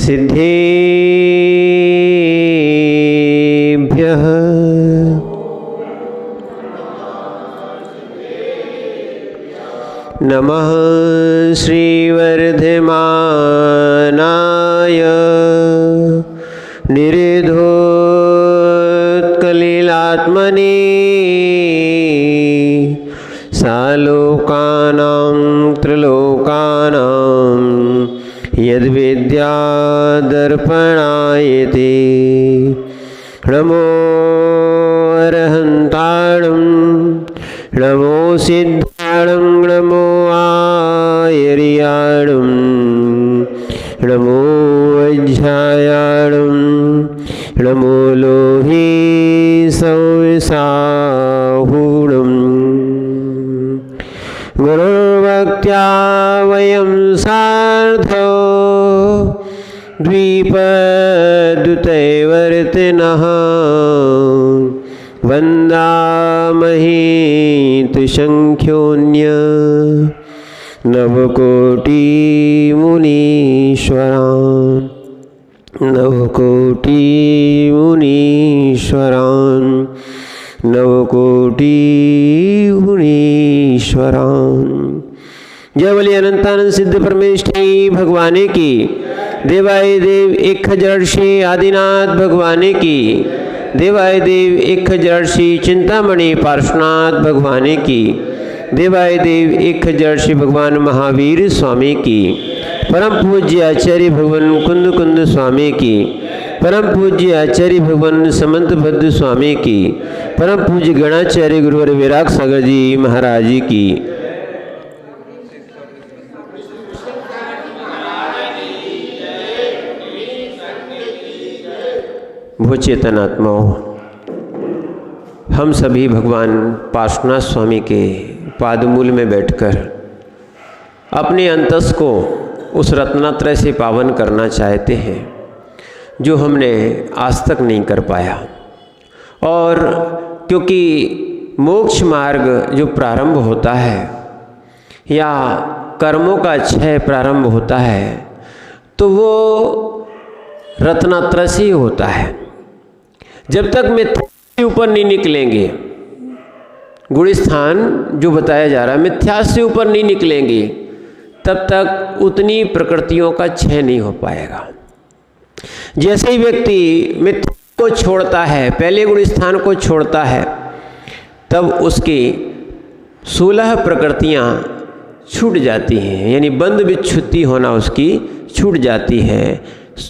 सिद्धेभ्यः नमः श्रीवर्धमानाय निरिधोत्कलिलात्मने सालोकानां त्रिलोकानां यद्विद्यादर्पणायते नमो अरहन्ताणं नमो सिद्धाणं नमो आयर्याणं नमो वज्रायाणं नमो लोहे संविसाहुणम् गुरुर्भक्त्या वयं सार्धो द्विपदुतैवर्तिनः वन्दामहे तुशङ्ख्योऽन्य नवकोटिमुनीश्वरान् नवकोटिमुनीश्वरान् नवकोटिमुनीश्वरान्। जय बोलिए अनंतानंद सिद्ध परमेष्ठी भगवाने की, देवाय देव एक जड़शी आदिनाथ भगवाने की, देवाय देव एक जड़शी चिंतामणि पार्श्वनाथ भगवाने की, देवाय देव एक जड़शी भगवान महावीर स्वामी की, परम पूज्य आचार्य भगवान कुंद कुंद स्वामी की, परम पूज्य आचार्य भगवान समंत भद्र स्वामी की, परम पूज्य गणाचार्य गुरुवर विराग सागर जी महाराज जी की। भो चेतनात्माओं, हम सभी भगवान पार्श्वनाथ स्वामी के पादमूल में बैठकर अपने अंतस को उस रत्नात्रय से पावन करना चाहते हैं जो हमने आज तक नहीं कर पाया। और क्योंकि मोक्ष मार्ग जो प्रारंभ होता है या कर्मों का क्षय प्रारंभ होता है तो वो रत्नात्रय से ही होता है। जब तक मिथ्या से ऊपर नहीं निकलेंगे, गुण स्थान जो बताया जा रहा है, मिथ्या से ऊपर नहीं निकलेंगे तब तक उतनी प्रकृतियों का क्षय नहीं हो पाएगा। जैसे ही व्यक्ति मिथ्या को छोड़ता है, पहले गुण स्थान को छोड़ता है, तब उसकी 16 प्रकृतियाँ छूट जाती हैं, यानी बंध विच्छुत्ति होना उसकी छूट जाती है।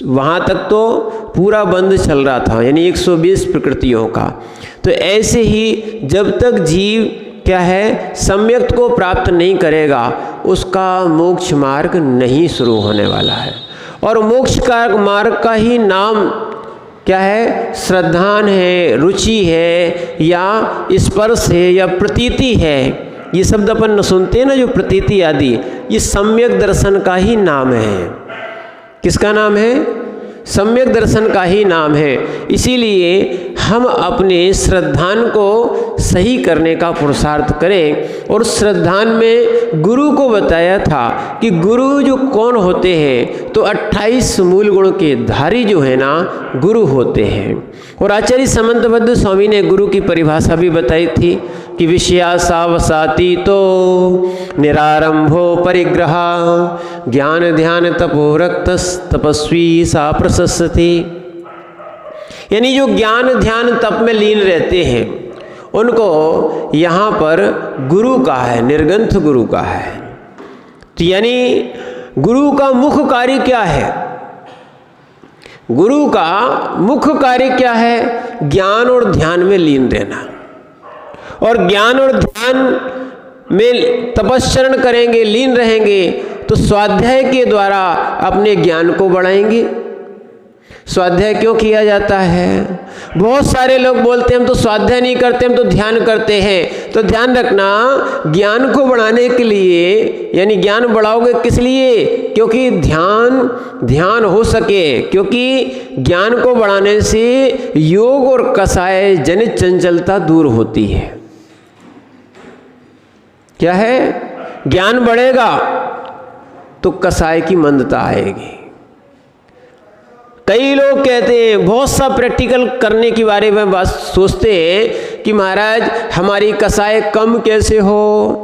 वहाँ तक तो पूरा बंद चल रहा था, यानी 120 प्रकृतियों का। तो ऐसे ही जब तक जीव क्या है सम्यक्त को प्राप्त नहीं करेगा उसका मोक्ष मार्ग नहीं शुरू होने वाला है। और मोक्ष का मार्ग का ही नाम क्या है, श्रद्धान है, रुचि है या स्पर्श है या प्रतीति है। ये शब्द अपन सुनते हैं ना, जो प्रतीति आदि, ये सम्यक दर्शन का ही नाम है। किसका नाम है? सम्यक दर्शन का ही नाम है। इसीलिए हम अपने श्रद्धान को सही करने का पुरुषार्थ करें। और श्रद्धान में गुरु को बताया था कि गुरु जो कौन होते हैं, तो 28 मूल गुण के धारी जो है ना गुरु होते हैं। और आचार्य समंत भद्र स्वामी ने गुरु की परिभाषा भी बताई थी कि विषयासावसाती तो निरारंभो परिग्रह ज्ञान ध्यान तपोरक्त तपस्वी सा प्रशस्ति। यानी जो ज्ञान ध्यान तप में लीन रहते हैं उनको यहाँ पर गुरु का है, निर्ग्रंथ गुरु का है। तो यानी गुरु का मुख्य कार्य क्या है? गुरु का मुख्य कार्य क्या है? ज्ञान और ध्यान में लीन रहना। और ज्ञान और ध्यान में तपस्चरण करेंगे, लीन रहेंगे तो स्वाध्याय के द्वारा अपने ज्ञान को बढ़ाएंगे। स्वाध्याय क्यों किया जाता है? बहुत सारे लोग बोलते हैं हम तो स्वाध्याय नहीं करते, हम तो ध्यान करते हैं। तो ध्यान रखना, ज्ञान को बढ़ाने के लिए, यानी ज्ञान बढ़ाओगे किस लिए? क्योंकि ध्यान हो सके। क्योंकि ज्ञान को बढ़ाने से योग और कषाय जनित चंचलता दूर होती है। क्या है? ज्ञान बढ़ेगा तो कषाय की मंदता आएगी। कई लोग कहते हैं, बहुत सा प्रैक्टिकल करने के बारे में बात सोचते हैं कि महाराज हमारी कसाय कम कैसे हो।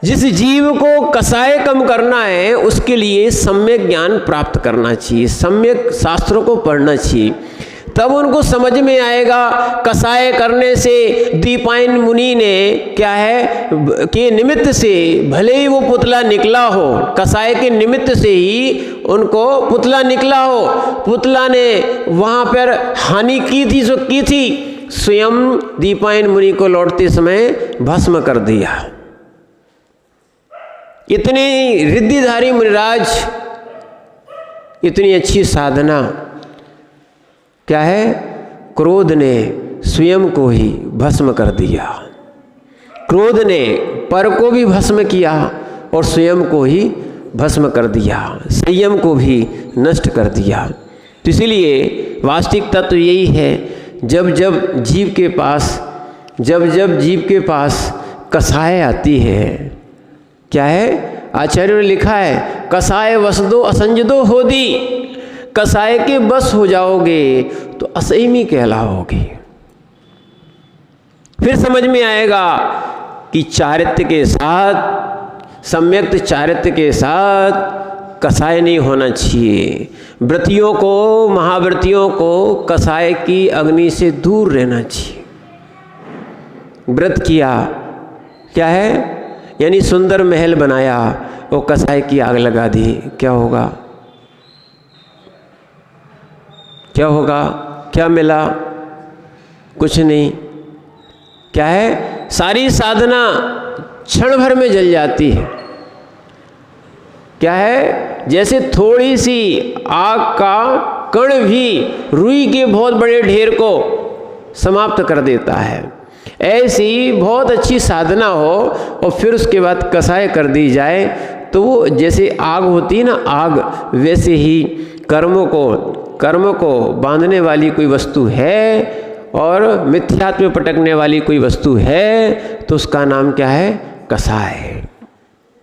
जिस जीव को कसाय कम करना है उसके लिए सम्यक ज्ञान प्राप्त करना चाहिए, सम्यक शास्त्रों को पढ़ना चाहिए, तब उनको समझ में आएगा। कसाय करने से दीपायन मुनि ने क्या है के निमित्त से, भले ही वो पुतला निकला हो, कसाय के निमित्त से ही उनको पुतला निकला हो, पुतला ने वहाँ पर हानि की थी जो की थी, स्वयं दीपायन मुनि को लौटते समय भस्म कर दिया। इतने रिद्धिधारी मुनिराज, इतनी अच्छी साधना, क्या है, क्रोध ने स्वयं को ही भस्म कर दिया। क्रोध ने पर को भी भस्म किया और स्वयं को ही भस्म कर दिया, संयम को भी नष्ट कर दिया। तो इसीलिए वास्तविक तत्व यही है, जब जब जीव के पास कसाय आती है, क्या है, आचार्यों ने लिखा है, कसाय वसदो असंजदो होदी, कसाय के बस हो जाओगे तो असंयमी कहलाओगे। फिर समझ में आएगा कि चारित्र्य के साथ, सम्यक चारित्र्य के साथ कसाय नहीं होना चाहिए। व्रतियों को, महाव्रतियों को कसाय की अग्नि से दूर रहना चाहिए। व्रत किया, क्या है, यानी सुंदर महल बनाया, वो कसाय की आग लगा दी, क्या होगा, क्या होगा, क्या मिला, कुछ नहीं। क्या है, सारी साधना क्षण भर में जल जाती है। क्या है, जैसे थोड़ी सी आग का कण भी रुई के बहुत बड़े ढेर को समाप्त कर देता है। ऐसी बहुत अच्छी साधना हो और फिर उसके बाद कसाय कर दी जाए तो वो जैसे आग होती है ना, आग, वैसे ही कर्म को बांधने वाली कोई वस्तु है और मिथ्यात्व में पटकने वाली कोई वस्तु है तो उसका नाम क्या है, कसाय।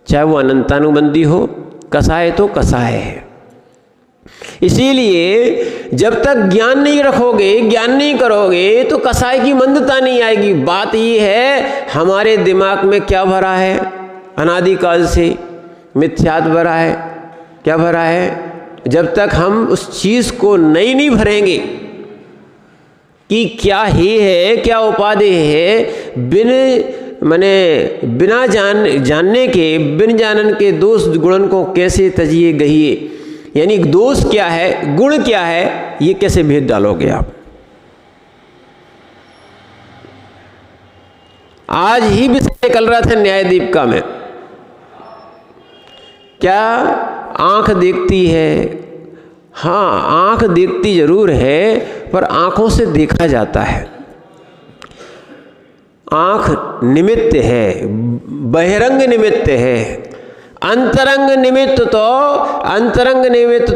चाहे वो अनंतानुबंधी हो, कसाय तो कसाय है। इसीलिए जब तक ज्ञान नहीं रखोगे, ज्ञान नहीं करोगे तो कसाय की मंदता नहीं आएगी। बात ये है, हमारे दिमाग में क्या भरा है, अनादिकाल से मिथ्यात्व भरा है। क्या भरा है? जब तक हम उस चीज़ को नहीं भरेंगे कि क्या ही है, क्या उपाधि है, बिना जानने के, बिन जानन के दोष गुणन को कैसे तजिए गहिए, यानी दोष क्या है, गुण क्या है, ये कैसे भेद डालोगे आप। आज ही विषय चल रहा था न्यायदीपिका में। क्या आंख देखती है? हाँ, आंख देखती जरूर है, पर आंखों से देखा जाता है। आंख निमित्त है, बहिरंग निमित्त है। अंतरंग निमित्त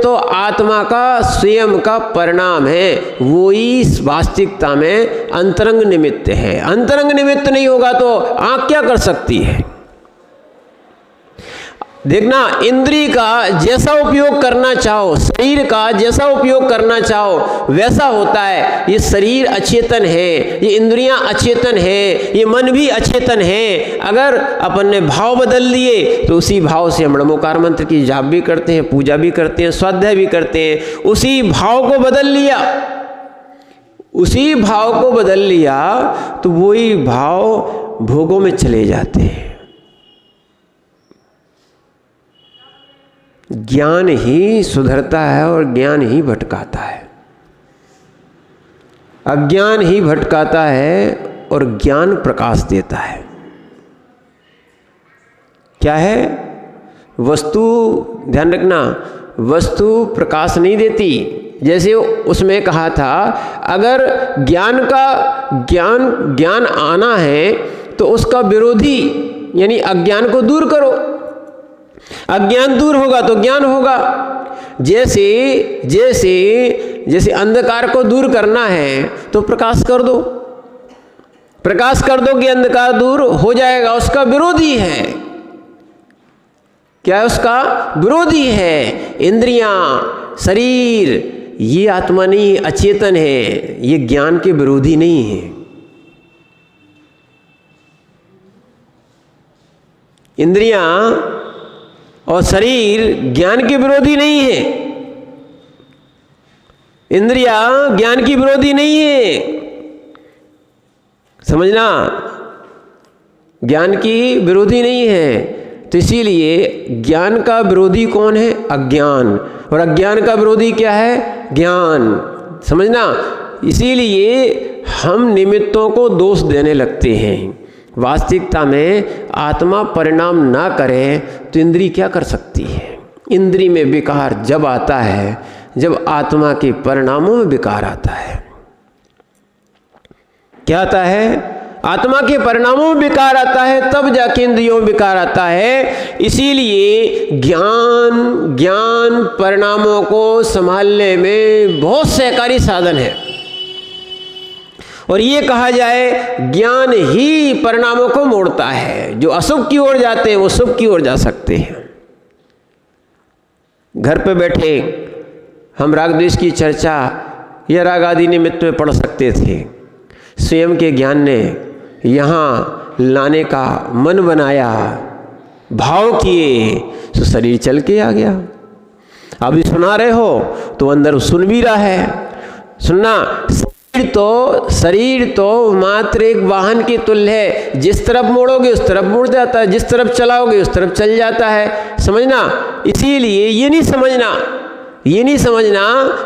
तो आत्मा का स्वयं का परिणाम है, वो ही वास्तविकता में अंतरंग निमित्त है। अंतरंग निमित्त नहीं होगा तो आंख क्या कर सकती है? देखना, इंद्री का जैसा उपयोग करना चाहो, शरीर का जैसा उपयोग करना चाहो वैसा होता है। ये शरीर अचेतन है, ये इंद्रियां अचेतन है, ये मन भी अचेतन है। अगर अपन ने भाव बदल दिए तो उसी भाव से हम नमोकार मंत्र की जाप भी करते हैं, पूजा भी करते हैं, स्वाध्याय भी करते हैं। उसी भाव को बदल लिया, उसी भाव को बदल लिया तो वही भाव भोगों में चले जाते हैं। ज्ञान ही सुधरता है और ज्ञान ही भटकाता है। अज्ञान ही भटकाता है और ज्ञान प्रकाश देता है। क्या है? वस्तु, ध्यान रखना, वस्तु प्रकाश नहीं देती। जैसे उसमें कहा था, अगर ज्ञान आना है तो उसका विरोधी यानी अज्ञान को दूर करो। अज्ञान दूर होगा तो ज्ञान होगा। जैसे अंधकार को दूर करना है तो प्रकाश कर दो, प्रकाश कर दो कि अंधकार दूर हो जाएगा। उसका विरोधी है, क्या है? उसका विरोधी है। इंद्रियां, शरीर, ये आत्मा नहीं है, अचेतन है, ये ज्ञान के विरोधी नहीं है। इंद्रियां और शरीर ज्ञान के विरोधी नहीं है। इंद्रियां ज्ञान की विरोधी नहीं है, समझना, ज्ञान की विरोधी नहीं है। तो इसीलिए ज्ञान का विरोधी कौन है? अज्ञान। और अज्ञान का विरोधी क्या है? ज्ञान, समझना। इसीलिए हम निमित्तों को दोष देने लगते हैं। वास्तविकता में आत्मा परिणाम ना करे तो इंद्री क्या कर सकती है? इंद्री में विकार जब आता है, जब आत्मा के परिणामों में विकार आता है। क्या आता है? आत्मा के परिणामों में विकार आता है, तब जाके इंद्रियों में विकार आता है। इसीलिए ज्ञान परिणामों को संभालने में बहुत सहकारी साधन है। और ये कहा जाए ज्ञान ही परिणामों को मोड़ता है। जो अशुभ की ओर जाते हैं वो शुभ की ओर जा सकते हैं। घर पे बैठे हम राग द्वेष की चर्चा या राग आदि निमित्त में पढ़ सकते थे। स्वयं के ज्ञान ने यहाँ लाने का मन बनाया, भाव किए, तो शरीर चल के आ गया। अभी सुना रहे हो तो अंदर सुन भी रहा है। सुनना, शरीर तो मात्र एक वाहन के तुल्य है। जिस तरफ मोड़ोगे उस तरफ मुड़ जाता है, जिस तरफ चलाओगे उस तरफ चल जाता है, समझना। इसीलिए ये नहीं समझना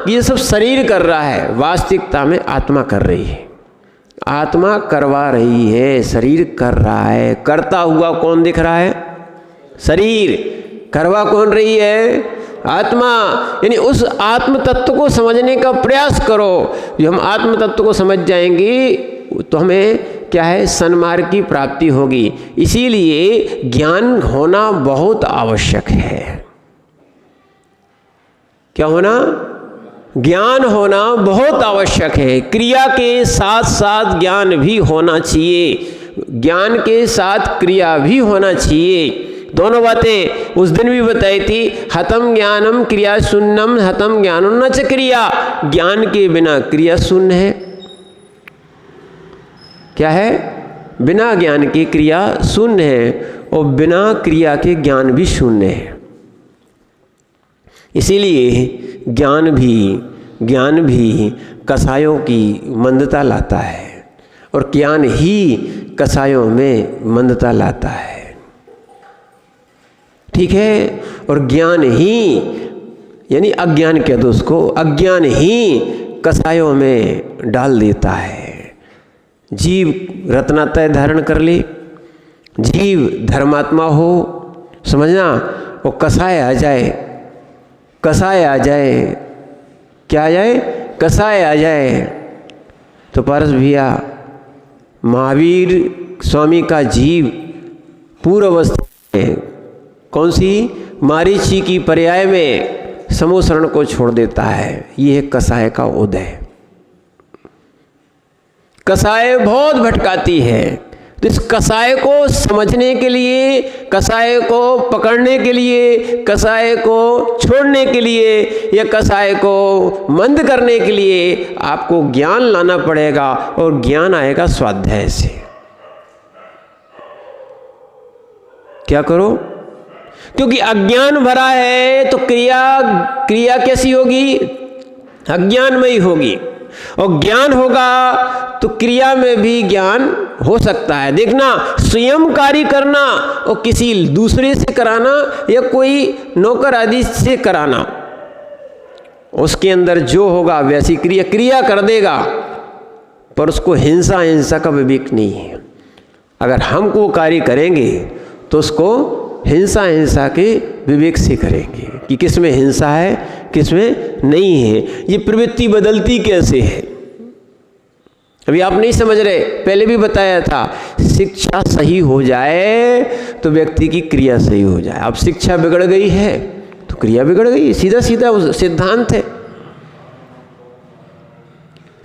कि ये सब शरीर कर रहा है। वास्तविकता में आत्मा कर रही है, आत्मा करवा रही है, शरीर कर रहा है। करता हुआ कौन दिख रहा है? शरीर। करवा कौन रही है? आत्मा। यानी उस आत्म तत्व को समझने का प्रयास करो। जो हम आत्म तत्व को समझ जाएंगे तो हमें क्या है? सन्मार्ग की प्राप्ति होगी। इसीलिए ज्ञान होना बहुत आवश्यक है। क्या होना? ज्ञान होना बहुत आवश्यक है। क्रिया के साथ साथ ज्ञान भी होना चाहिए, ज्ञान के साथ क्रिया भी होना चाहिए। दोनों बातें उस दिन भी बताई थी। हतम ज्ञानम क्रिया शून्यम, हतम ज्ञानम न च क्रिया। ज्ञान के बिना क्रिया शून्य है। क्या है? बिना ज्ञान की क्रिया शून्य है और बिना क्रिया के ज्ञान भी शून्य है। इसीलिए ज्ञान भी कसायों की मंदता लाता है और ज्ञान ही कसायों में मंदता लाता है। ठीक है? और ज्ञान ही, यानी अज्ञान कह दो उसको, अज्ञान ही कसायों में डाल देता है। जीव रत्नात्रय धारण कर ले, जीव धर्मात्मा हो, समझना, वो कसाय आ जाए, क्या आ जाए? कसाय आ जाए। तो पारस भैया, महावीर स्वामी का जीव पूर्व अवस्था में कौन सी? मारीची की पर्याय में समोसरण को छोड़ देता है। ये है कसाय का उदय। कसाय बहुत भटकाती है। तो इस कसाय को समझने के लिए, कसाय को पकड़ने के लिए, कसाय को छोड़ने के लिए या कसाय को मंद करने के लिए आपको ज्ञान लाना पड़ेगा। और ज्ञान आएगा स्वाध्याय से। क्या करो? क्योंकि अज्ञान भरा है तो क्रिया कैसी होगी? अज्ञान में ही होगी। और ज्ञान होगा तो क्रिया में भी ज्ञान हो सकता है। देखना, स्वयं कार्य करना और किसी दूसरे से कराना या कोई नौकर आदि से कराना, उसके अंदर जो होगा वैसी क्रिया कर देगा, पर उसको हिंसा का विवेक नहीं है। अगर हम वो कार्य करेंगे तो उसको हिंसा के विवेक से करेंगे कि किस में हिंसा है, किस में नहीं है। ये प्रवृत्ति बदलती कैसे है? अभी आप नहीं समझ रहे, पहले भी बताया था। शिक्षा सही हो जाए तो व्यक्ति की क्रिया सही हो जाए। अब शिक्षा बिगड़ गई है तो क्रिया बिगड़ गई। सीधा सिद्धांत है,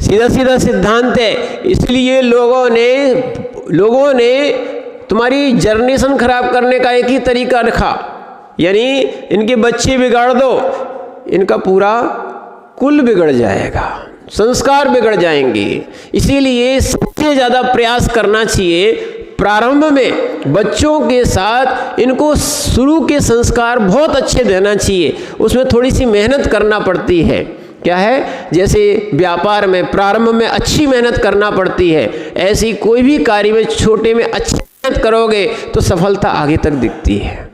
सीधा सिद्धांत है। इसलिए लोगों ने तुम्हारी जनरेशन खराब करने का एक ही तरीका रखा, यानी इनके बच्चे बिगाड़ दो, इनका पूरा कुल बिगड़ जाएगा, संस्कार बिगड़ जाएंगे। इसीलिए सबसे ज़्यादा प्रयास करना चाहिए प्रारंभ में बच्चों के साथ इनको शुरू के संस्कार बहुत अच्छे देना चाहिए। उसमें थोड़ी सी मेहनत करना पड़ती है। क्या है? जैसे व्यापार में प्रारंभ में अच्छी मेहनत करना पड़ती है, ऐसी कोई भी कार्य में छोटे में अच्छी मेहनत करोगे तो सफलता आगे तक दिखती है।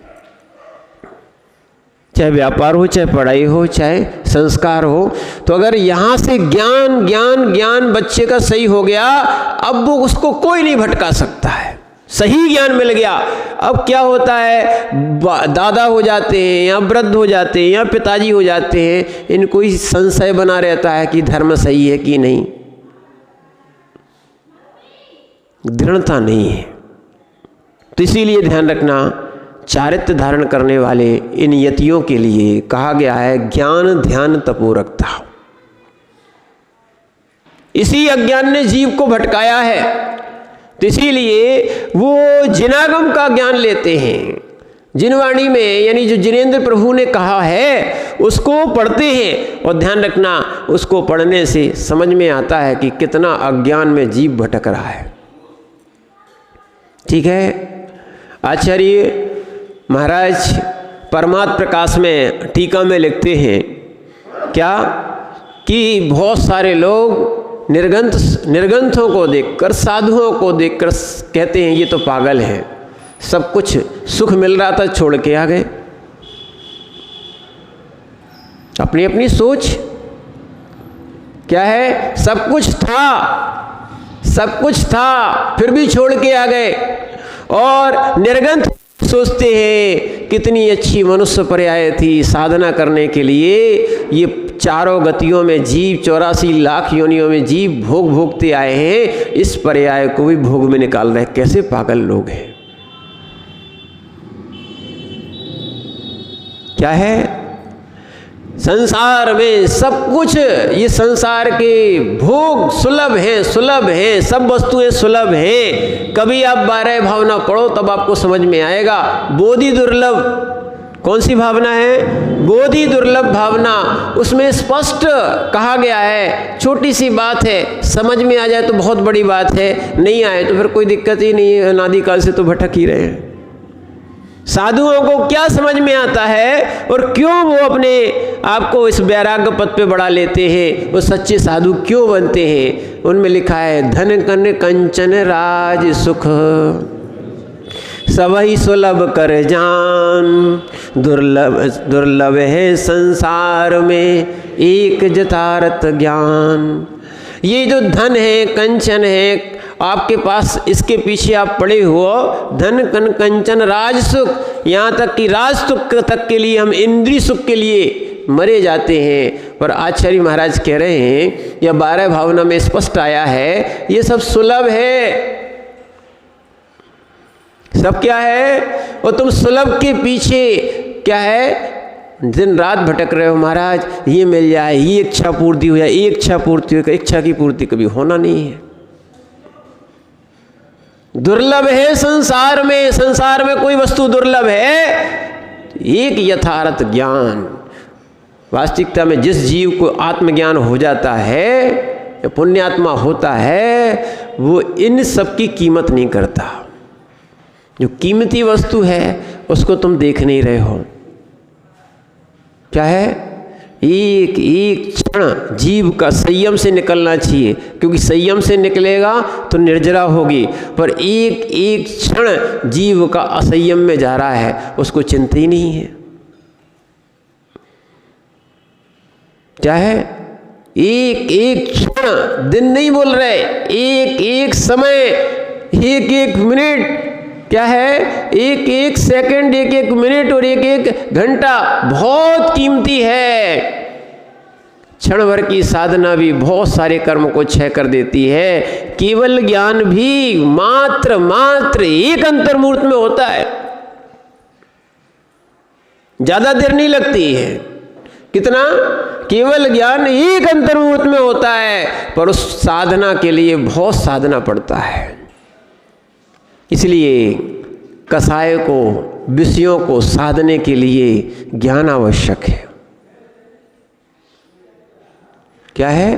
चाहे व्यापार हो, चाहे पढ़ाई हो, चाहे संस्कार हो। तो अगर यहाँ से ज्ञान ज्ञान ज्ञान बच्चे का सही हो गया, अब वो उसको कोई नहीं भटका सकता है। सही ज्ञान मिल गया। अब क्या होता है, दादा हो जाते हैं या वृद्ध हो जाते हैं या पिताजी हो जाते हैं, इनको ही संशय बना रहता है कि धर्म सही है कि नहीं, दृढ़ता नहीं है। तो इसीलिए ध्यान रखना, चारित्र्य धारण करने वाले इन यतियों के लिए कहा गया है ज्ञान ध्यान तपोरक्ता। इसी अज्ञान ने जीव को भटकाया है। तो इसीलिए वो जिनागम का ज्ञान लेते हैं, जिनवाणी में, यानी जो जिनेंद्र प्रभु ने कहा है उसको पढ़ते हैं। और ध्यान रखना, उसको पढ़ने से समझ में आता है कि कितना अज्ञान में जीव भटक रहा है। ठीक है। आचार्य महाराज परमात्म प्रकाश में टीका में लिखते हैं क्या कि बहुत सारे लोग निर्गंथों को देखकर, साधुओं को देखकर कहते हैं ये तो पागल हैं, सब कुछ सुख मिल रहा था छोड़ के आ गए। अपनी अपनी सोच क्या है, सब कुछ था फिर भी छोड़ के आ गए। और निर्गंथ सोचते हैं कितनी अच्छी मनुष्य पर्याय थी साधना करने के लिए। ये चारों गतियों में जीव 84 लाख योनियों में जीव भोग भोगते आए हैं, इस पर्याय को भी भोग में निकाल रहे हैं। कैसे पागल लोग हैं। क्या है? संसार में सब कुछ, ये संसार के भोग सुलभ हैं, सब वस्तुएं सुलभ हैं। कभी आप 12 भावना पढ़ो तब आपको समझ में आएगा। बोधि दुर्लभ, कौन सी भावना है? बोधि दुर्लभ भावना। उसमें स्पष्ट कहा गया है, छोटी सी बात है, समझ में आ जाए तो बहुत बड़ी बात है, नहीं आए तो फिर कोई दिक्कत ही नहीं है, अनादिकाल से तो भटक ही रहे हैं। साधुओं को क्या समझ में आता है और क्यों वो अपने आप को इस वैराग्य पद पे बढ़ा लेते हैं, वो सच्चे साधु क्यों बनते हैं? उनमें लिखा है धन कन कंचन राज सुख सबही सुलभ कर जान, दुर्लभ है संसार में एक जतारत ज्ञान। ये जो धन है, कंचन है, आपके पास इसके पीछे आप पड़े हो, धन कन कंचन राज सुख, यहाँ तक कि राज सुख तक के लिए हम इंद्रिय सुख के लिए मरे जाते हैं। पर आचार्य महाराज कह रहे हैं, यह 12 भावना में स्पष्ट आया है, ये सब सुलभ है। सब क्या है? और तुम सुलभ के पीछे क्या है, दिन रात भटक रहे हो। महाराज ये मिल जाए, ये इच्छा पूर्ति हो जाए, ये इच्छा पूर्ति हो, इच्छा की पूर्ति कभी होना नहीं है। दुर्लभ है संसार में कोई वस्तु दुर्लभ है, एक यथार्थ ज्ञान। वास्तविकता में जिस जीव को आत्मज्ञान हो जाता है या पुण्यात्मा होता है, वो इन सब की कीमत नहीं करता। जो कीमती वस्तु है उसको तुम देख नहीं रहे हो। क्या है? एक एक क्षण जीव का संयम से निकलना चाहिए, क्योंकि संयम से निकलेगा तो निर्जरा होगी। पर एक एक क्षण जीव का असंयम में जा रहा है, उसको चिंता ही नहीं है। क्या है? एक एक क्षण, दिन नहीं बोल रहे, एक एक समय, एक एक मिनट, क्या है, एक एक सेकंड, एक एक मिनट और एक एक घंटा बहुत कीमती है। क्षण भर की साधना भी बहुत सारे कर्म को क्षय कर देती है। केवल ज्ञान भी मात्र एक अंतर्मूर्त में होता है, ज्यादा देर नहीं लगती है। कितना? केवल ज्ञान एक अंतर्मूर्त में होता है, पर उस साधना के लिए बहुत साधना पड़ता है। इसलिए कसाय को, विषयों को साधने के लिए ज्ञान आवश्यक है। क्या है?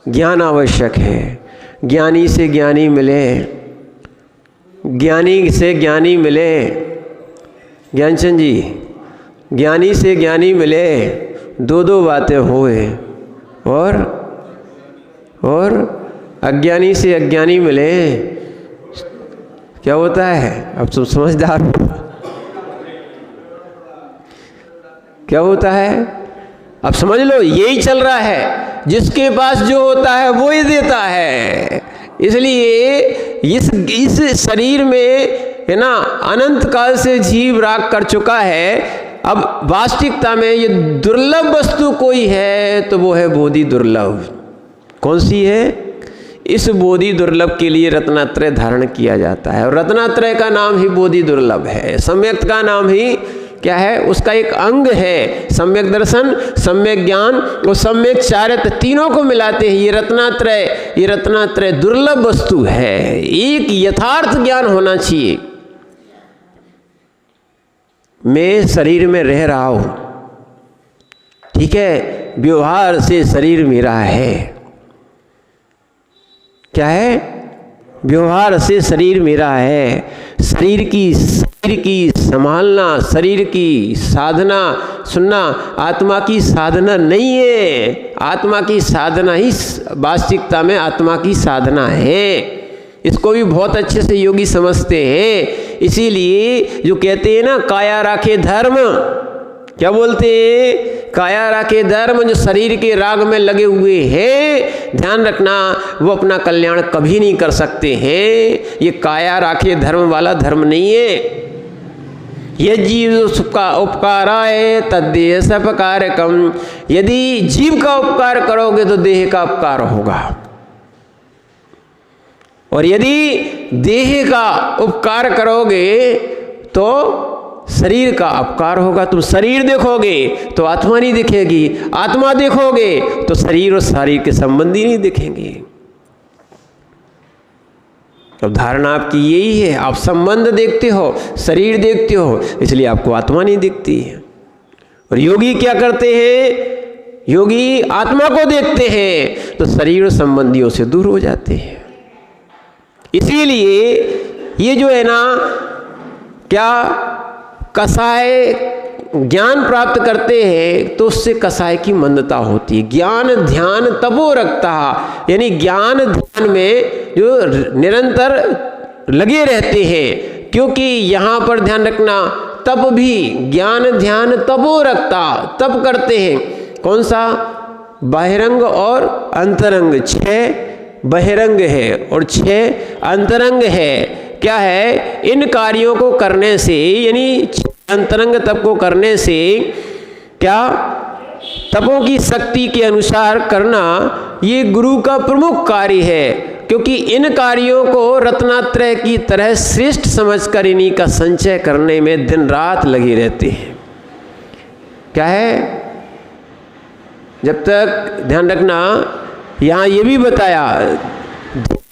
ज्ञान आवश्यक है। ज्ञानी से ज्ञानी मिले, ज्ञानी से ज्ञानी मिले, ज्ञानचंद जी, ज्ञानी से ज्ञानी मिले, दो दो बातें होए, और अज्ञानी से अज्ञानी मिले, क्या होता है? अब तुम समझदार हो। क्या होता है? अब समझ लो, यही चल रहा है। जिसके पास जो होता है वो ही देता है। इसलिए इस शरीर में है ना, अनंत काल से जीव राग कर चुका है। अब वास्तविकता में ये दुर्लभ वस्तु कोई है तो वो है बोधि दुर्लभ। कौन सी है? इस बोधि दुर्लभ के लिए रत्नात्रय धारण किया जाता है, और रत्नात्रय का नाम ही बोधि दुर्लभ है। सम्यक का नाम ही क्या है? उसका एक अंग है। सम्यक दर्शन, सम्यक ज्ञान और सम्यक चारित्र, तीनों को मिलाते हैं ये रत्नात्रय दुर्लभ वस्तु है। एक यथार्थ ज्ञान होना चाहिए। मैं शरीर में रह रहा हूं, ठीक है, व्यवहार से शरीर मेरा है। क्या है? व्यवहार से शरीर मेरा है। शरीर की संभालना, शरीर की साधना, सुनना आत्मा की साधना नहीं है। आत्मा की साधना ही वास्तविकता में आत्मा की साधना है। इसको भी बहुत अच्छे से योगी समझते हैं। इसीलिए जो कहते हैं ना, काया राखे धर्म, क्या बोलते हैं? काया राखे धर्म। जो शरीर के राग में लगे हुए हैं, ध्यान रखना, वो अपना कल्याण कभी नहीं कर सकते हैं। ये काया राखे धर्म वाला धर्म नहीं है। ये जीव का उपकाराय तद्देह सपकारकम। यदि जीव का उपकार करोगे तो देह का उपकार होगा, और यदि देह का उपकार करोगे तो शरीर का अपकार होगा। तुम शरीर देखोगे तो आत्मा नहीं दिखेगी, आत्मा देखोगे तो शरीर और शरीर के संबंधी नहीं दिखेंगे। अब धारणा आपकी यही है। आप संबंध देखते हो, शरीर देखते हो, इसलिए आपको आत्मा नहीं दिखती है। और योगी क्या करते हैं? योगी आत्मा को देखते हैं तो शरीर और संबंधियों से दूर हो जाते हैं। इसीलिए ये जो है ना, क्या कसाय ज्ञान प्राप्त करते हैं तो उससे कसाय की मंदता होती है। ज्ञान ध्यान तपो रखता, यानी ज्ञान ध्यान में जो निरंतर लगे रहते हैं। क्योंकि यहाँ पर ध्यान रखना, तप भी ज्ञान ध्यान तपो रखता, तप करते हैं। कौन सा? बहिरंग और अंतरंग, 6 बहिरंग है और 6 अंतरंग है। क्या है? इन कार्यों को करने से, यानी अंतरंग तप को करने से, क्या तपों की शक्ति के अनुसार करना, ये गुरु का प्रमुख कार्य है। क्योंकि इन कार्यों को रत्नात्रय की तरह श्रेष्ठ समझकर इन्हीं का संचय करने में दिन रात लगे रहते हैं। क्या है? जब तक ध्यान रखना, यहाँ ये भी बताया,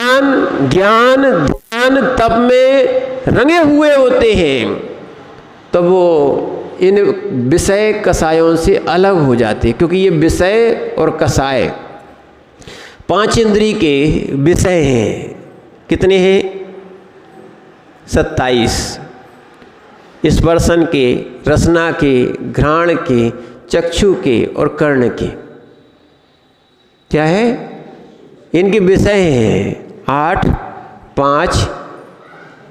ज्ञान ध्यान तप में रंगे हुए होते हैं, तो वो इन विषय कसायों से अलग हो जाते हैं। क्योंकि ये विषय और कसाय 5 इंद्रिय के विषय हैं। कितने हैं? 27। स्पर्शन के, रसना के, घ्राण के, चक्षु के और कर्ण के। क्या है? इनके विषय हैं 8, 5,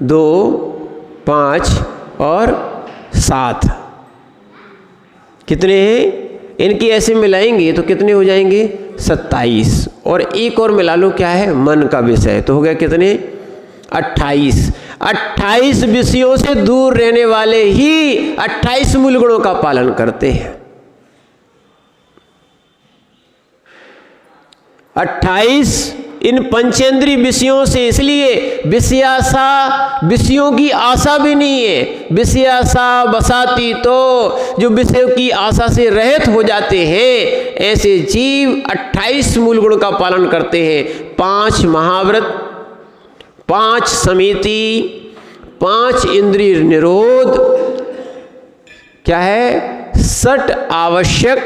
2, 5 और 7। कितने हैं? इनकी ऐसे मिलाएंगे तो कितने हो जाएंगे? 27। और एक और मिला लो, क्या है? मन का विषय, तो हो गया कितने? 28। 28 विषयों से दूर रहने वाले ही 28 मूल गुणों का पालन करते हैं। 28 इन पंचेंद्रीय विषयों से, इसलिए विषयासा, विषयों की आशा भी नहीं है। विषयासा बसाती, तो जो विषयों की आशा से रहित हो जाते हैं, ऐसे जीव 28 मूल गुण का पालन करते हैं। 5 महाव्रत, 5 समिति, 5 इंद्रिय निरोध, क्या है? 6 आवश्यक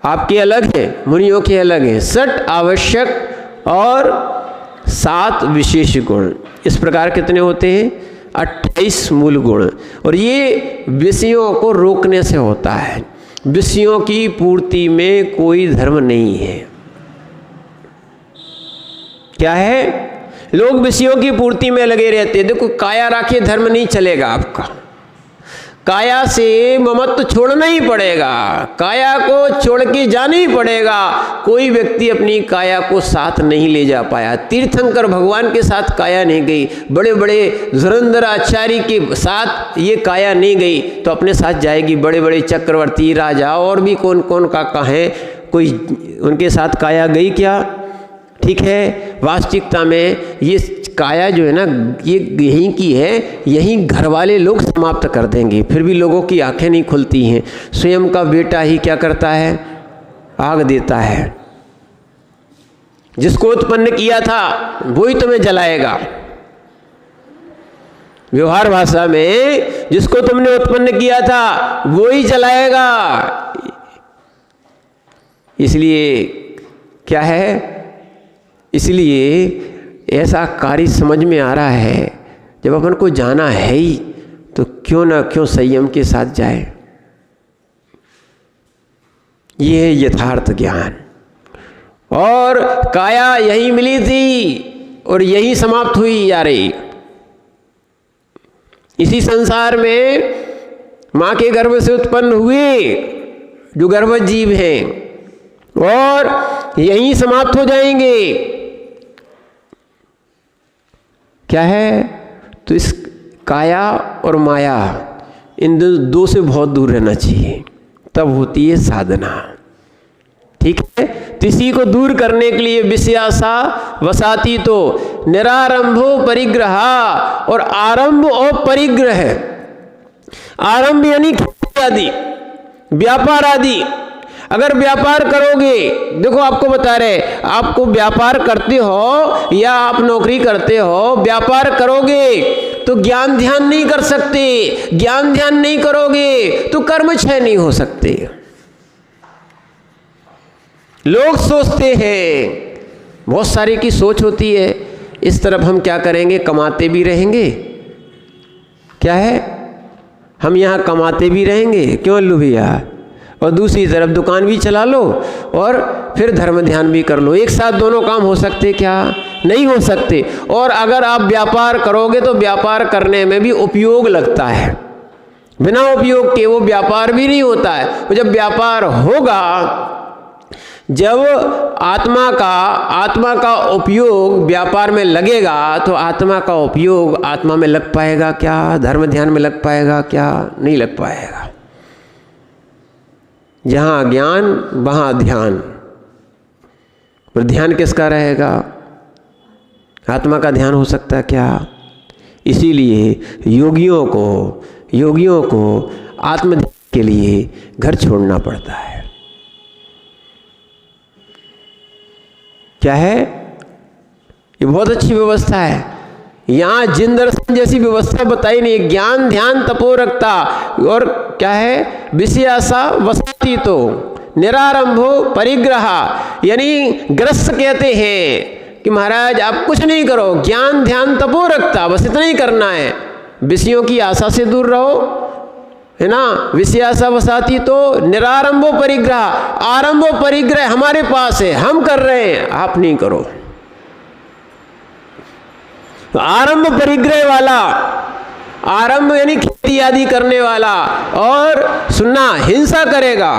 आपके अलग हैं, मुनियों के अलग हैं। 6 आवश्यक और 7 विशेष गुण, इस प्रकार कितने होते हैं? 28 मूल गुण। और ये विषयों को रोकने से होता है। विषयों की पूर्ति में कोई धर्म नहीं है। क्या है? लोग विषयों की पूर्ति में लगे रहते हैं। देखो, काया राखे धर्म नहीं चलेगा आपका। काया से ममत्व छोड़ना ही पड़ेगा, काया को छोड़ के जाना ही पड़ेगा। कोई व्यक्ति अपनी काया को साथ नहीं ले जा पाया। तीर्थंकर भगवान के साथ काया नहीं गई, बड़े बड़े धुरंधर आचार्य के साथ ये काया नहीं गई, तो अपने साथ जाएगी? बड़े बड़े चक्रवर्ती, राजा और भी कौन कौन का है, कोई उनके साथ काया गई क्या? ठीक है, वास्तविकता में ये काया जो है ना, ये यहीं की है, यहीं घर वाले लोग समाप्त कर देंगे, फिर भी लोगों की आंखें नहीं खुलती हैं। स्वयं का बेटा ही क्या करता है? आग देता है। जिसको उत्पन्न किया था वही तुम्हें जलाएगा। व्यवहार भाषा में जिसको तुमने उत्पन्न किया था वही जलाएगा। इसलिए क्या है? इसलिए ऐसा कार्य समझ में आ रहा है, जब अपन को जाना है ही तो क्यों ना क्यों संयम के साथ जाए। ये है यथार्थ ज्ञान। और काया यही मिली थी और यही समाप्त हुई जा रही। इसी संसार में माँ के गर्भ से उत्पन्न हुए जो गर्भज जीव हैं और यहीं समाप्त हो जाएंगे। क्या है? तो इस काया और माया, इन दो से बहुत दूर रहना चाहिए, तब होती है साधना। ठीक है, तो इसी को दूर करने के लिए विषयासा वसाती तो निरारंभो परिग्रहा, और आरंभ और परिग्रह। आरंभ यानी खेती आदि, व्यापार आदि। अगर व्यापार करोगे, देखो आपको बता रहे, आपको व्यापार करते हो या आप नौकरी करते हो, व्यापार करोगे तो ज्ञान ध्यान नहीं कर सकते। ज्ञान ध्यान नहीं करोगे तो कर्म क्षय नहीं हो सकते। लोग सोचते हैं, बहुत सारे की सोच होती है, इस तरफ हम क्या करेंगे? कमाते भी रहेंगे। क्या है? हम यहाँ कमाते भी रहेंगे, क्यों अल्लू भैया? और दूसरी तरफ दुकान भी चला लो और फिर धर्म ध्यान भी कर लो। एक साथ दोनों काम हो सकते क्या? नहीं हो सकते। और अगर आप व्यापार करोगे तो व्यापार करने में भी उपयोग लगता है, बिना उपयोग के वो व्यापार भी नहीं होता है। तो जब व्यापार होगा, जब आत्मा का उपयोग व्यापार में लगेगा, तो आत्मा का उपयोग आत्मा में लग पाएगा क्या? धर्म ध्यान में लग पाएगा क्या? नहीं लग पाएगा। जहाँ ज्ञान वहाँ ध्यान, पर ध्यान किसका रहेगा? आत्मा का ध्यान हो सकता है क्या? इसीलिए योगियों को आत्मध्यान के लिए घर छोड़ना पड़ता है। क्या है? ये बहुत अच्छी व्यवस्था है। यहाँ जिन दर्शन जैसी व्यवस्था बताई नहीं। ज्ञान ध्यान तपो रखता, और क्या है? विषयासा वसाती तो निरारंभो परिग्रहा, यानी ग्रस्त कहते हैं कि महाराज आप कुछ नहीं करो, ज्ञान ध्यान तपो रखता, बस इतना ही करना है। विषयों की आशा से दूर रहो, है ना। विषयासा वसाती तो निरारंभो परिग्रह, आरंभो परिग्रह हमारे पास है, हम कर रहे हैं, आप नहीं करो। तो आरंभ परिग्रह वाला, आरंभ यानी खेती आदि करने वाला, और सुनना हिंसा करेगा,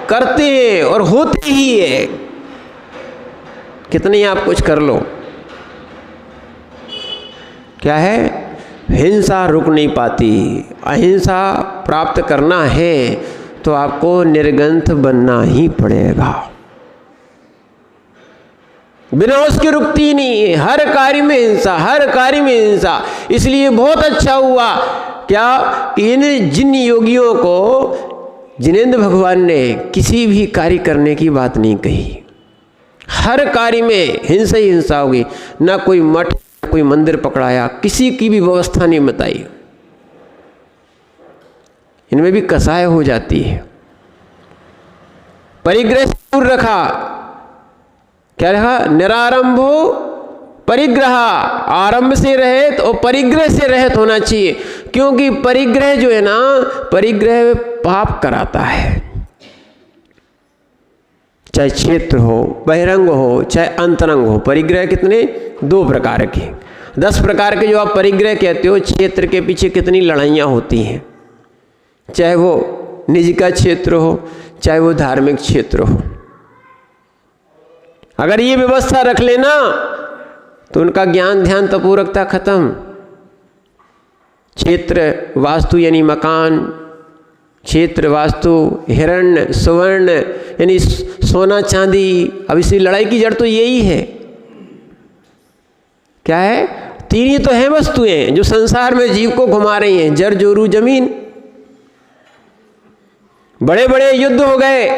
करते हैं और होती ही है। कितनी आप कुछ कर लो, क्या है? हिंसा रुक नहीं पाती। अहिंसा प्राप्त करना है तो आपको निर्ग्रंथ बनना ही पड़ेगा, बिना उसकी रुकती नहीं है। हर कार्य में हिंसा, हर कार्य में हिंसा। इसलिए बहुत अच्छा हुआ क्या, इन जिन योगियों को जिनेंद्र भगवान ने किसी भी कार्य करने की बात नहीं कही। हर कार्य में हिंसा ही हिंसा होगी। ना कोई मठ, कोई मंदिर पकड़ाया, किसी की भी व्यवस्था नहीं बताई। इनमें भी कसाय हो जाती है। परिग्रह से दूर रखा। क्या रखा? निरारंभो परिग्रह, आरंभ से रहित और परिग्रह से रहित होना चाहिए। क्योंकि परिग्रह जो है ना, परिग्रह पाप कराता है। चाहे क्षेत्र हो, बहिरंग हो, चाहे अंतरंग हो। परिग्रह कितने? 2 प्रकार के। 10 प्रकार के जो आप परिग्रह कहते हो, क्षेत्र के पीछे कितनी लड़ाइयाँ होती हैं। चाहे वो निजी का क्षेत्र हो, चाहे वो धार्मिक क्षेत्र हो। अगर ये व्यवस्था रख लेना तो उनका ज्ञान ध्यान तपोरकता खत्म। क्षेत्र वास्तु यानी मकान, क्षेत्र वास्तु हिरण्य सुवर्ण यानी सोना चांदी। अब इसी लड़ाई की जड़ तो यही है। क्या है? 3 ही तो हैं वस्तुएं जो संसार में जीव को घुमा रही हैं, जड़ जोरू जमीन। बड़े बड़े युद्ध हो गए,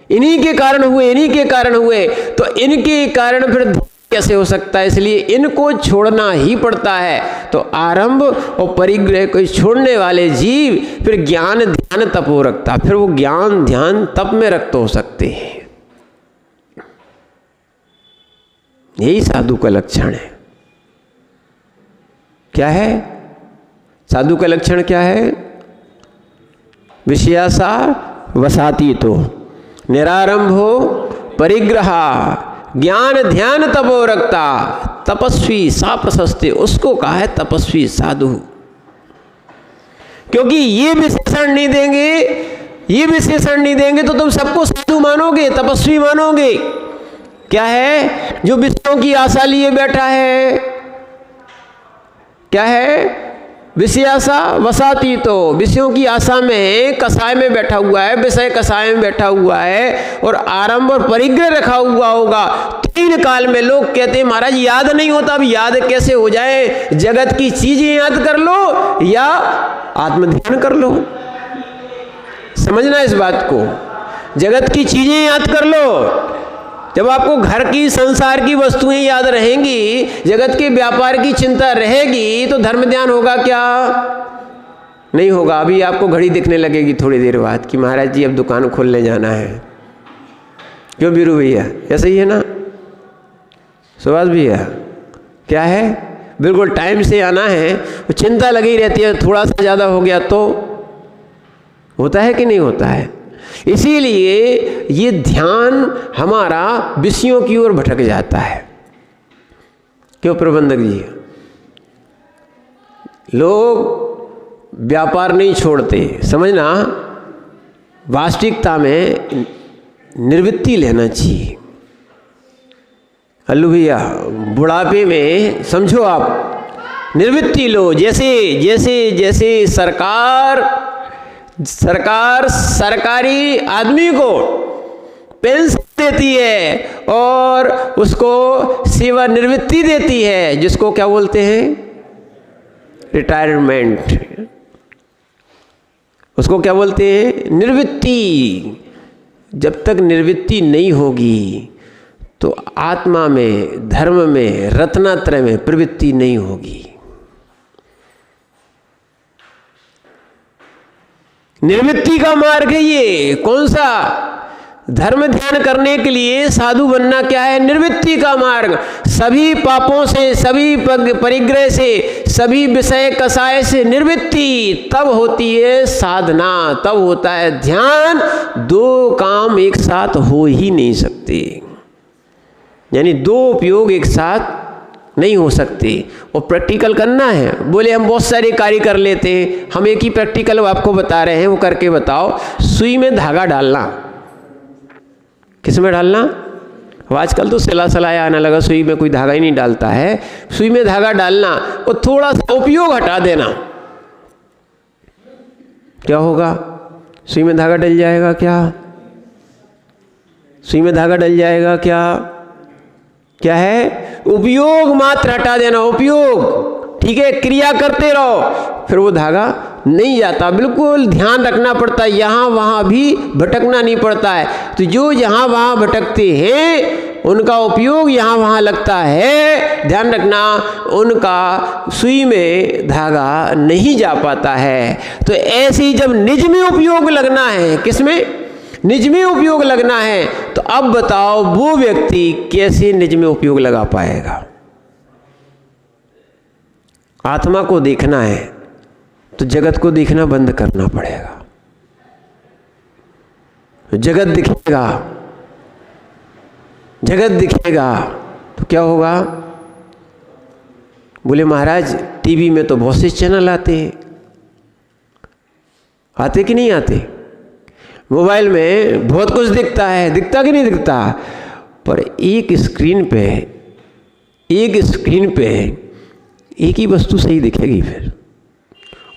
इन्हीं के कारण हुए, इन्हीं के कारण हुए। तो इनके कारण फिर कैसे हो सकता है? इसलिए इनको छोड़ना ही पड़ता है। तो आरंभ और परिग्रह को छोड़ने वाले जीव फिर ज्ञान ध्यान तप हो रखता, फिर वो ज्ञान ध्यान तप में रक्त हो सकते हैं। यही साधु का लक्षण है। क्या है साधु का लक्षण? क्या है? विषयासा वसाती तो निरारंभो परिग्रह, ज्ञान ध्यान तपो रखता, तपस्वी सा प्रशस्ते। उसको कहा है तपस्वी साधु। क्योंकि ये विशेषण नहीं देंगे, ये विशेषण नहीं देंगे तो तुम सबको साधु मानोगे, तपस्वी मानोगे। क्या है? जो विषयों की आशा लिए बैठा है। क्या है? विषयासा वसाती तो, विषयों की आशा में कसाय में बैठा हुआ है, विषय कसाय में बैठा हुआ है और आरंभ और परिग्रह रखा हुआ होगा। 3 काल में लोग कहते हैं महाराज याद नहीं होता। अब याद कैसे हो जाए? जगत की चीजें याद कर लो या आत्मध्यान कर लो। समझना इस बात को। जगत की चीजें याद कर लो। जब आपको घर की संसार की वस्तुएं याद रहेंगी, जगत के व्यापार की चिंता रहेगी, तो धर्म ध्यान होगा क्या? नहीं होगा। अभी आपको घड़ी दिखने लगेगी थोड़ी देर बाद कि महाराज जी अब दुकान खोलने जाना है। क्यों बीरू भैया? ऐसा ही है ना सुभाष भैया? क्या है? बिल्कुल टाइम से आना है। तो चिंता लगी रहती है, थोड़ा सा ज़्यादा हो गया तो होता है कि नहीं होता है? इसीलिए ये ध्यान हमारा विषयों की ओर भटक जाता है। क्यों प्रबंधक जी? लोग व्यापार नहीं छोड़ते। समझना, वास्तविकता में निवृत्ति लेना चाहिए। अल्लू भैया बुढ़ापे में समझो आप निवृत्ति लो। जैसे जैसे जैसे सरकारी आदमी को पेंशन देती है और उसको सेवानिवृत्ति देती है, जिसको क्या बोलते हैं? रिटायरमेंट। उसको क्या बोलते हैं? निवृत्ति। जब तक निवृत्ति नहीं होगी तो आत्मा में, धर्म में, रत्नात्रय में प्रवृत्ति नहीं होगी। निवृत्ति का मार्ग है ये। कौन सा? धर्म ध्यान करने के लिए साधु बनना क्या है? निवृत्ति का मार्ग। सभी पापों से, सभी परिग्रह से, सभी विषय कसाय से निवृत्ति। तब होती है साधना, तब होता है ध्यान। 2 काम एक साथ हो ही नहीं सकते, यानी 2 उपयोग एक साथ नहीं हो सकते। और प्रैक्टिकल करना है। बोले हम बहुत सारे कार्य कर लेते हैं, हम एक ही प्रैक्टिकल आपको बता रहे हैं, वो करके बताओ। सुई में धागा डालना, किस में डालना? आजकल तो सिला सलाया आने लगा, सुई में कोई धागा ही नहीं डालता है। सुई में धागा डालना और थोड़ा सा उपयोग हटा देना, क्या होगा? सुई में धागा डल जाएगा क्या? सुई में धागा डल जाएगा क्या? क्या है? उपयोग मात्र हटा देना। उपयोग, ठीक है, क्रिया करते रहो, फिर वो धागा नहीं जाता। बिल्कुल ध्यान रखना पड़ता है, यहाँ वहाँ भी भटकना नहीं पड़ता है। तो जो यहाँ वहाँ भटकते हैं उनका उपयोग यहाँ वहाँ लगता है, ध्यान रखना, उनका सुई में धागा नहीं जा पाता है। तो ऐसे ही जब निज में उपयोग लगना है, किस में? निज में उपयोग लगना है, तो अब बताओ वो व्यक्ति कैसे निज में उपयोग लगा पाएगा। आत्मा को देखना है तो जगत को देखना बंद करना पड़ेगा। जगत दिखेगा, जगत दिखेगा तो क्या होगा? बोले महाराज टीवी में तो बहुत से चैनल आते हैं, आते कि नहीं आते? मोबाइल में बहुत कुछ दिखता है, दिखता कि नहीं दिखता? पर एक स्क्रीन पे एक ही वस्तु सही दिखेगी फिर,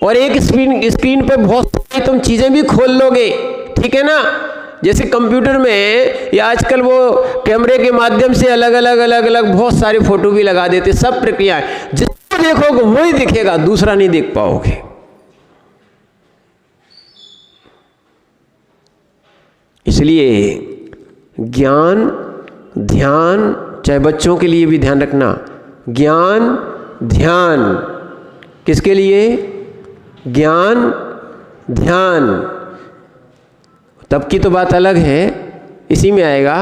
और एक स्क्रीन पे बहुत सारी तुम चीज़ें भी खोल लोगे, ठीक है ना? जैसे कंप्यूटर में या आजकल वो कैमरे के माध्यम से अलग अलग बहुत सारे फोटो भी लगा देते, सब प्रक्रियाएं जिसको देखोगे वही दिखेगा, दूसरा नहीं देख पाओगे। इसलिए ज्ञान ध्यान, चाहे बच्चों के लिए भी ध्यान रखना, ज्ञान ध्यान किसके लिए? ज्ञान ध्यान, तब की तो बात अलग है, इसी में आएगा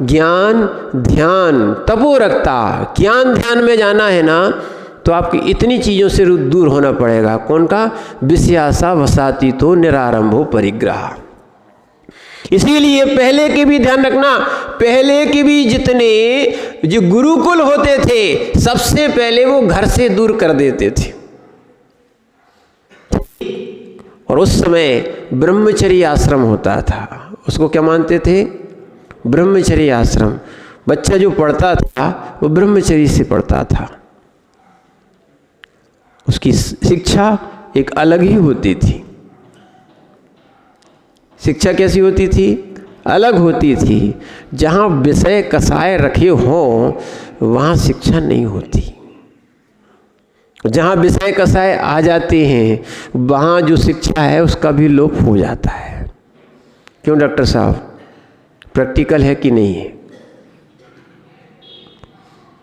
ज्ञान ध्यान तपो रखता। ज्ञान ध्यान में जाना है ना तो आपकी इतनी चीज़ों से दूर होना पड़ेगा। कौन का? विषयासा वसाती तो निरारंभो परिग्रह। इसीलिए पहले के भी ध्यान रखना, पहले के भी जितने जो गुरुकुल होते थे सबसे पहले वो घर से दूर कर देते थे, और उस समय ब्रह्मचर्य आश्रम होता था। उसको क्या मानते थे? ब्रह्मचर्य आश्रम। बच्चा जो पढ़ता था वो ब्रह्मचर्य से पढ़ता था, उसकी शिक्षा एक अलग ही होती थी। शिक्षा कैसी होती थी? अलग होती थी। जहाँ विषय कसाय रखे हों वहाँ शिक्षा नहीं होती। जहाँ विषय कसाय आ जाते हैं वहाँ जो शिक्षा है उसका भी लोप हो जाता है। क्यों डॉक्टर साहब, प्रैक्टिकल है कि नहीं है?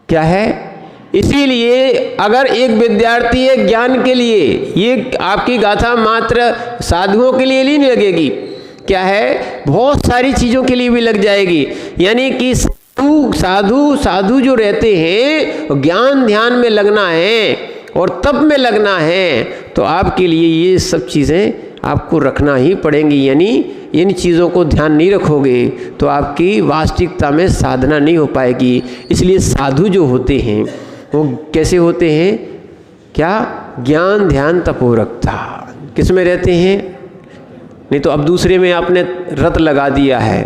क्या है? इसीलिए अगर एक विद्यार्थी है ज्ञान के लिए, ये आपकी गाथा मात्र साधुओं के लिए नहीं लगेगी, क्या है, बहुत सारी चीज़ों के लिए भी लग जाएगी। यानी कि साधु जो रहते हैं ज्ञान ध्यान में लगना है और तप में लगना है, तो आपके लिए ये सब चीज़ें आपको रखना ही पड़ेंगी। यानी इन चीज़ों को ध्यान नहीं रखोगे तो आपकी वास्तविकता में साधना नहीं हो पाएगी। इसलिए साधु जो होते हैं वो कैसे होते हैं? क्या? ज्ञान ध्यान तपो रखता। किस में रहते हैं? नहीं तो अब दूसरे में आपने रत लगा दिया है।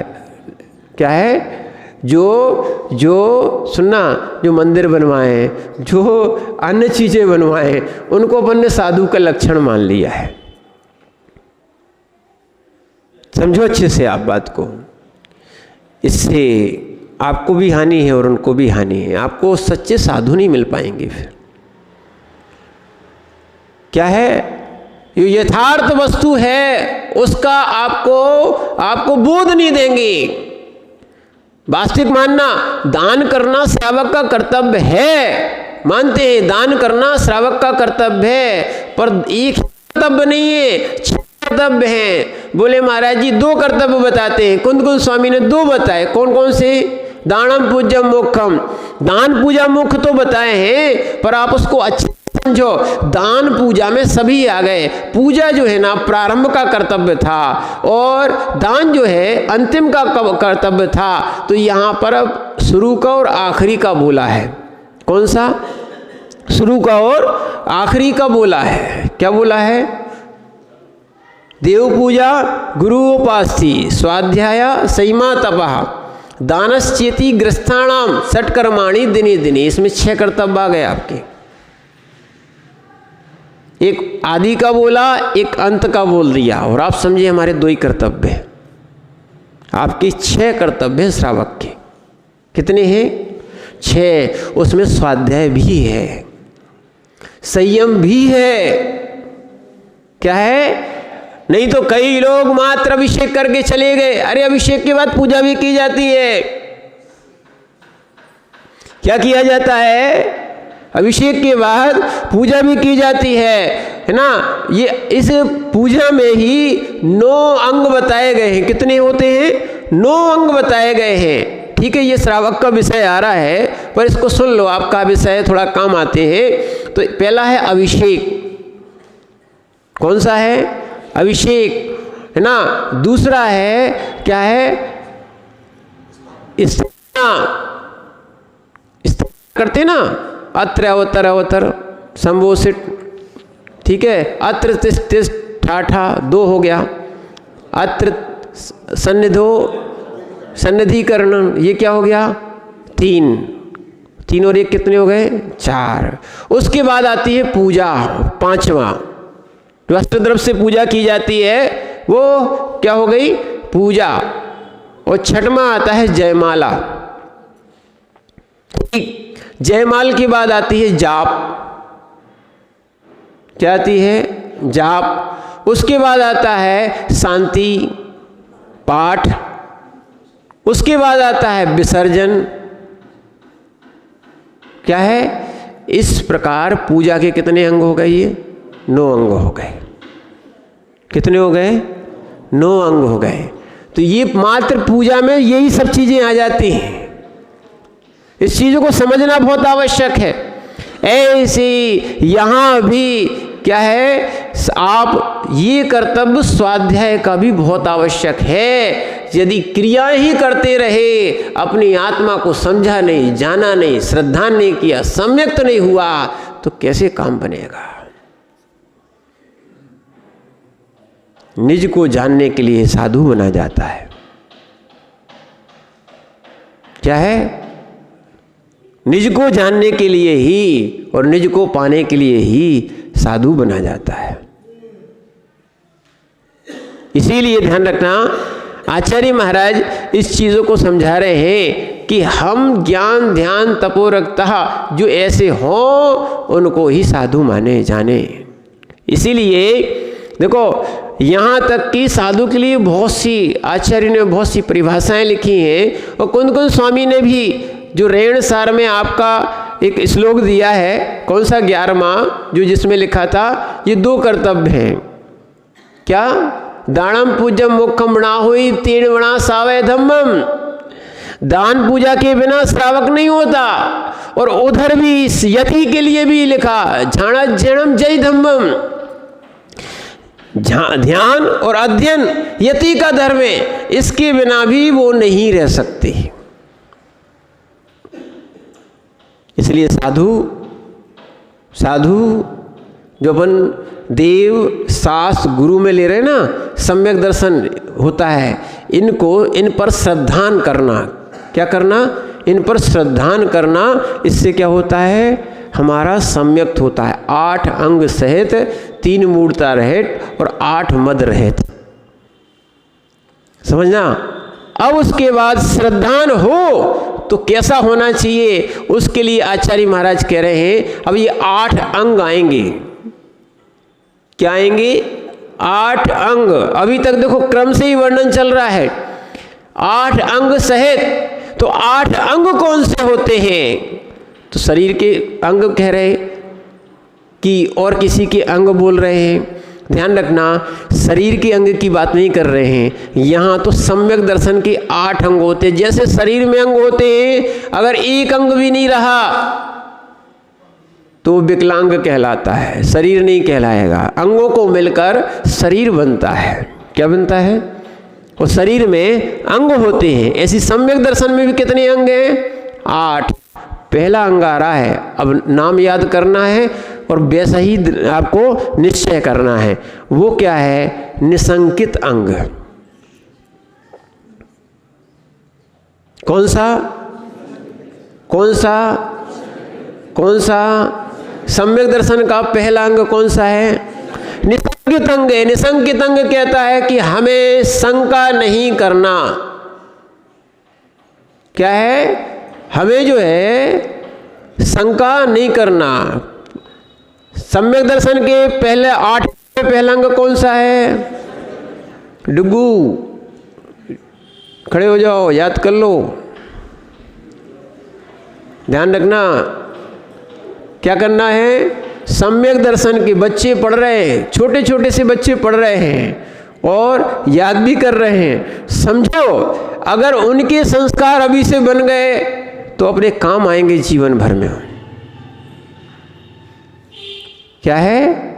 क्या है? जो सुनना, जो मंदिर बनवाएं, जो अन्य चीज़ें बनवाएं, उनको अपन ने साधु का लक्षण मान लिया है। समझो अच्छे से आप बात को। इससे आपको भी हानि है और उनको भी हानि है। आपको सच्चे साधु नहीं मिल पाएंगे फिर। क्या है? ये यथार्थ वस्तु है उसका आपको बोध नहीं देंगे। वास्तविक मानना, दान करना श्रावक का कर्तव्य है, मानते हैं दान करना श्रावक का कर्तव्य है, पर एक कर्तव्य नहीं है, 6 कर्तव्य हैं। बोले महाराज जी 2 कर्तव्य बताते हैं। कुंद स्वामी ने 2 बताए। कौन कौन से? दानम पूज्यम मोक्षम। दान पूजा मुख्य तो बताए हैं, पर आप उसको अच्छे समझो। दान पूजा में सभी आ गए। पूजा जो है ना प्रारंभ का कर्तव्य था और दान जो है अंतिम का कर्तव्य था। तो यहाँ पर अब शुरू का और आखिरी का बोला है। कौन सा? शुरू का और आखिरी का बोला है। क्या बोला है? देव पूजा, गुरु उपास्ति, स्वाध्याय, संयमा, तपः, दानश्चेति ग्रस्थाणाम, षट्कर्माणि दिने दिने। इसमें 6 कर्तव्य आ गए आपके। एक आदि का बोला, एक अंत का बोल दिया, और आप समझिए हमारे 2 ही कर्तव्य हैं। आपके 6 कर्तव्य हैं श्रावक के। कितने हैं? 6। उसमें स्वाध्याय भी है, संयम भी है। क्या है? नहीं तो कई लोग मात्र अभिषेक करके चले गए। अरे अभिषेक के बाद पूजा भी की जाती है। क्या किया जाता है? अभिषेक के बाद पूजा भी की जाती है ना। ये इस पूजा में ही 9 अंग बताए गए हैं। कितने होते हैं? 9 अंग बताए गए हैं। ठीक है, ये श्रावक का विषय आ रहा है, पर इसको सुन लो, आपका विषय थोड़ा काम आते हैं। तो पहला है अभिषेक। कौन सा है? अभिषेक, है ना। दूसरा है क्या है? करते ना, अत्र अवतर अवतर संबोधित। ठीक है, अत्र तिष्ठ ठाठा 2 हो गया। अत्र सन्निधो सन्निधिकरण, ये क्या हो गया? 3 और 1 कितने हो गए? 4। उसके बाद आती है पूजा, 5वां। जो अष्टद्रव्य से पूजा की जाती है वो क्या हो गई? पूजा। और 6वां आता है जयमाला। जयमाल के बाद आती है जाप। क्या आती है? जाप। उसके बाद आता है शांति पाठ। उसके बाद आता है विसर्जन। क्या है? इस प्रकार पूजा के कितने अंग हो गए? ये 9 अंग हो गए। कितने हो गए? 9 अंग हो गए। तो ये मात्र पूजा में यही सब चीजें आ जाती हैं। इस चीजों को समझना बहुत आवश्यक है। ऐसे यहाँ भी क्या है? आप ये कर्तव्य स्वाध्याय का भी बहुत आवश्यक है। यदि क्रिया ही करते रहे, अपनी आत्मा को समझा नहीं, जाना नहीं, श्रद्धा नहीं किया, सम्यक्त नहीं हुआ, तो कैसे काम बनेगा? निज को जानने के लिए साधु बना जाता है। क्या है? निज को जानने के लिए ही और निज को पाने के लिए ही साधु बना जाता है। इसीलिए ध्यान रखना, आचार्य महाराज इस चीज़ों को समझा रहे हैं कि हम ज्ञान ध्यान तपोरक्तः जो ऐसे हों उनको ही साधु माने जाने। इसीलिए देखो, यहाँ तक कि साधु के लिए बहुत सी आचार्य ने बहुत सी परिभाषाएं लिखी हैं। और कुंद स्वामी ने भी जो रेण सार में आपका एक श्लोक दिया है, कौन सा? 11वां, जो जिसमें लिखा था ये 2 कर्तव्य हैं। क्या? दानम पूजम मोक्षम बना हुई तीर्ण बना सावय धम्मम। दान पूजा के बिना श्रावक नहीं होता। और उधर भी यति के लिए भी लिखा झाणा जैनम जय धम्मम। ध्यान और अध्ययन यति का धर्म है, इसके बिना भी वो नहीं रह सकते। इसलिए साधु जो अपन देव शास्त्र गुरु में ले रहे हैं ना, सम्यक दर्शन होता है, इन पर श्रद्धान करना। क्या करना? इन पर श्रद्धान करना। इससे क्या होता है? हमारा सम्यक होता है। 8 अंग सहित, 3 मूर्ता रहित और 8 मद रहित। समझना। अब उसके बाद श्रद्धान हो तो कैसा होना चाहिए? उसके लिए आचार्य महाराज कह रहे हैं, अब ये 8 अंग आएंगे। क्या आएंगे? 8 अंग। अभी तक देखो क्रम से ही वर्णन चल रहा है। 8 अंग सहित। तो 8 अंग कौन से होते हैं? तो शरीर के अंग कह रहे कि और किसी के अंग बोल रहे हैं। ध्यान रखना, शरीर के अंग की बात नहीं कर रहे हैं। यहाँ तो सम्यक दर्शन के 8 अंग होते हैं। जैसे शरीर में अंग होते हैं, अगर एक अंग भी नहीं रहा तो विकलांग कहलाता है, शरीर नहीं कहलाएगा। अंगों को मिलकर शरीर बनता है। क्या बनता है? और शरीर में अंग होते हैं। ऐसी सम्यक दर्शन में भी कितने अंग हैं? 8। पहला अंग आ रहा है, अब नाम याद करना है और वैसा ही आपको निश्चय करना है। वो क्या है? निसंकित अंग। कौन सा? कौन सा? कौन सा? सम्यक दर्शन का पहला अंग कौन सा है? निसंकित अंग है। निसंकित अंग कहता है कि हमें शंका नहीं करना। क्या है? हमें जो है शंका नहीं करना। सम्यक दर्शन के पहले 8 में पहला अंग कौन सा है? डुगू। खड़े हो जाओ, याद कर लो, ध्यान रखना। क्या करना है? सम्यक दर्शन के बच्चे पढ़ रहे हैं, छोटे छोटे से बच्चे पढ़ रहे हैं और याद भी कर रहे हैं। समझो, अगर उनके संस्कार अभी से बन गए तो अपने काम आएंगे जीवन भर में। क्या है?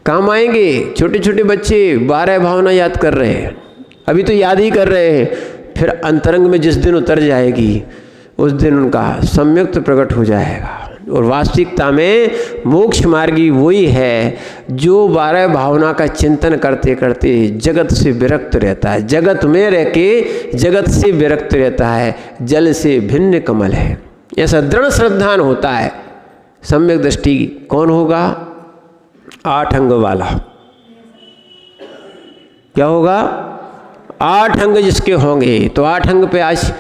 काम आएंगे। छोटे छोटे बच्चे 12 भावना याद कर रहे हैं, अभी तो याद ही कर रहे हैं, फिर अंतरंग में जिस दिन उतर जाएगी उस दिन उनका सम्यक प्रकट हो जाएगा। और वास्तविकता में मोक्ष मार्गी वही है जो 12 भावना का चिंतन करते करते जगत से विरक्त रहता है, जगत में रह के जगत से विरक्त रहता है। जल से भिन्न कमल है, ऐसा दृढ़ श्रद्धान होता है। सम्यक दृष्टि कौन होगा? 8 अंग वाला। क्या होगा? 8 अंग जिसके होंगे। तो 8 अंग पे आज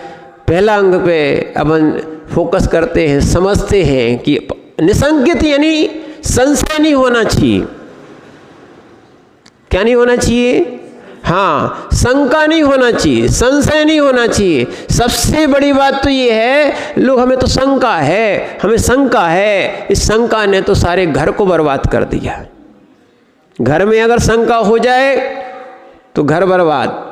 पहला अंग पे अपन फोकस करते हैं, समझते हैं कि निसंकित यानी संशय नहीं होना चाहिए। क्या नहीं होना चाहिए? हाँ, शंका नहीं होना चाहिए, संशय नहीं होना चाहिए। सबसे बड़ी बात तो ये है, लोग हमें तो शंका है, हमें शंका है। इस शंका ने तो सारे घर को बर्बाद कर दिया। घर में अगर शंका हो जाए तो घर बर्बाद,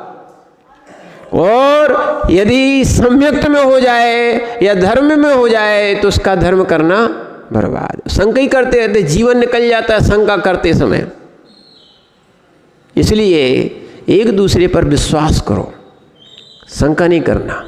और यदि सम्यक्त में हो जाए या धर्म में हो जाए तो उसका धर्म करना बर्बाद। शंका ही करते रहते, जीवन निकल जाता है शंका करते समय। इसलिए एक दूसरे पर विश्वास करो, शंका नहीं करना,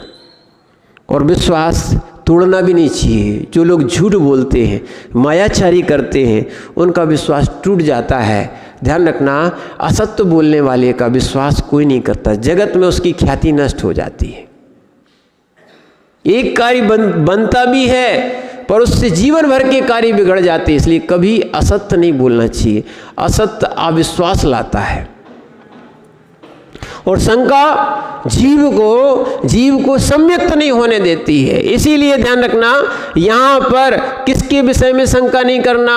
और विश्वास तोड़ना भी नहीं चाहिए। जो लोग झूठ बोलते हैं, मायाचारी करते हैं, उनका विश्वास टूट जाता है। ध्यान रखना, असत्य बोलने वाले का विश्वास कोई नहीं करता, जगत में उसकी ख्याति नष्ट हो जाती है। एक कार्य बनता भी है पर उससे जीवन भर के कार्य बिगड़ जाते हैं। इसलिए कभी असत्य नहीं बोलना चाहिए, असत्य अविश्वास लाता है। और शंका जीव को सम्यक्त नहीं होने देती है। इसीलिए ध्यान रखना, यहाँ पर किसके विषय में शंका नहीं करना?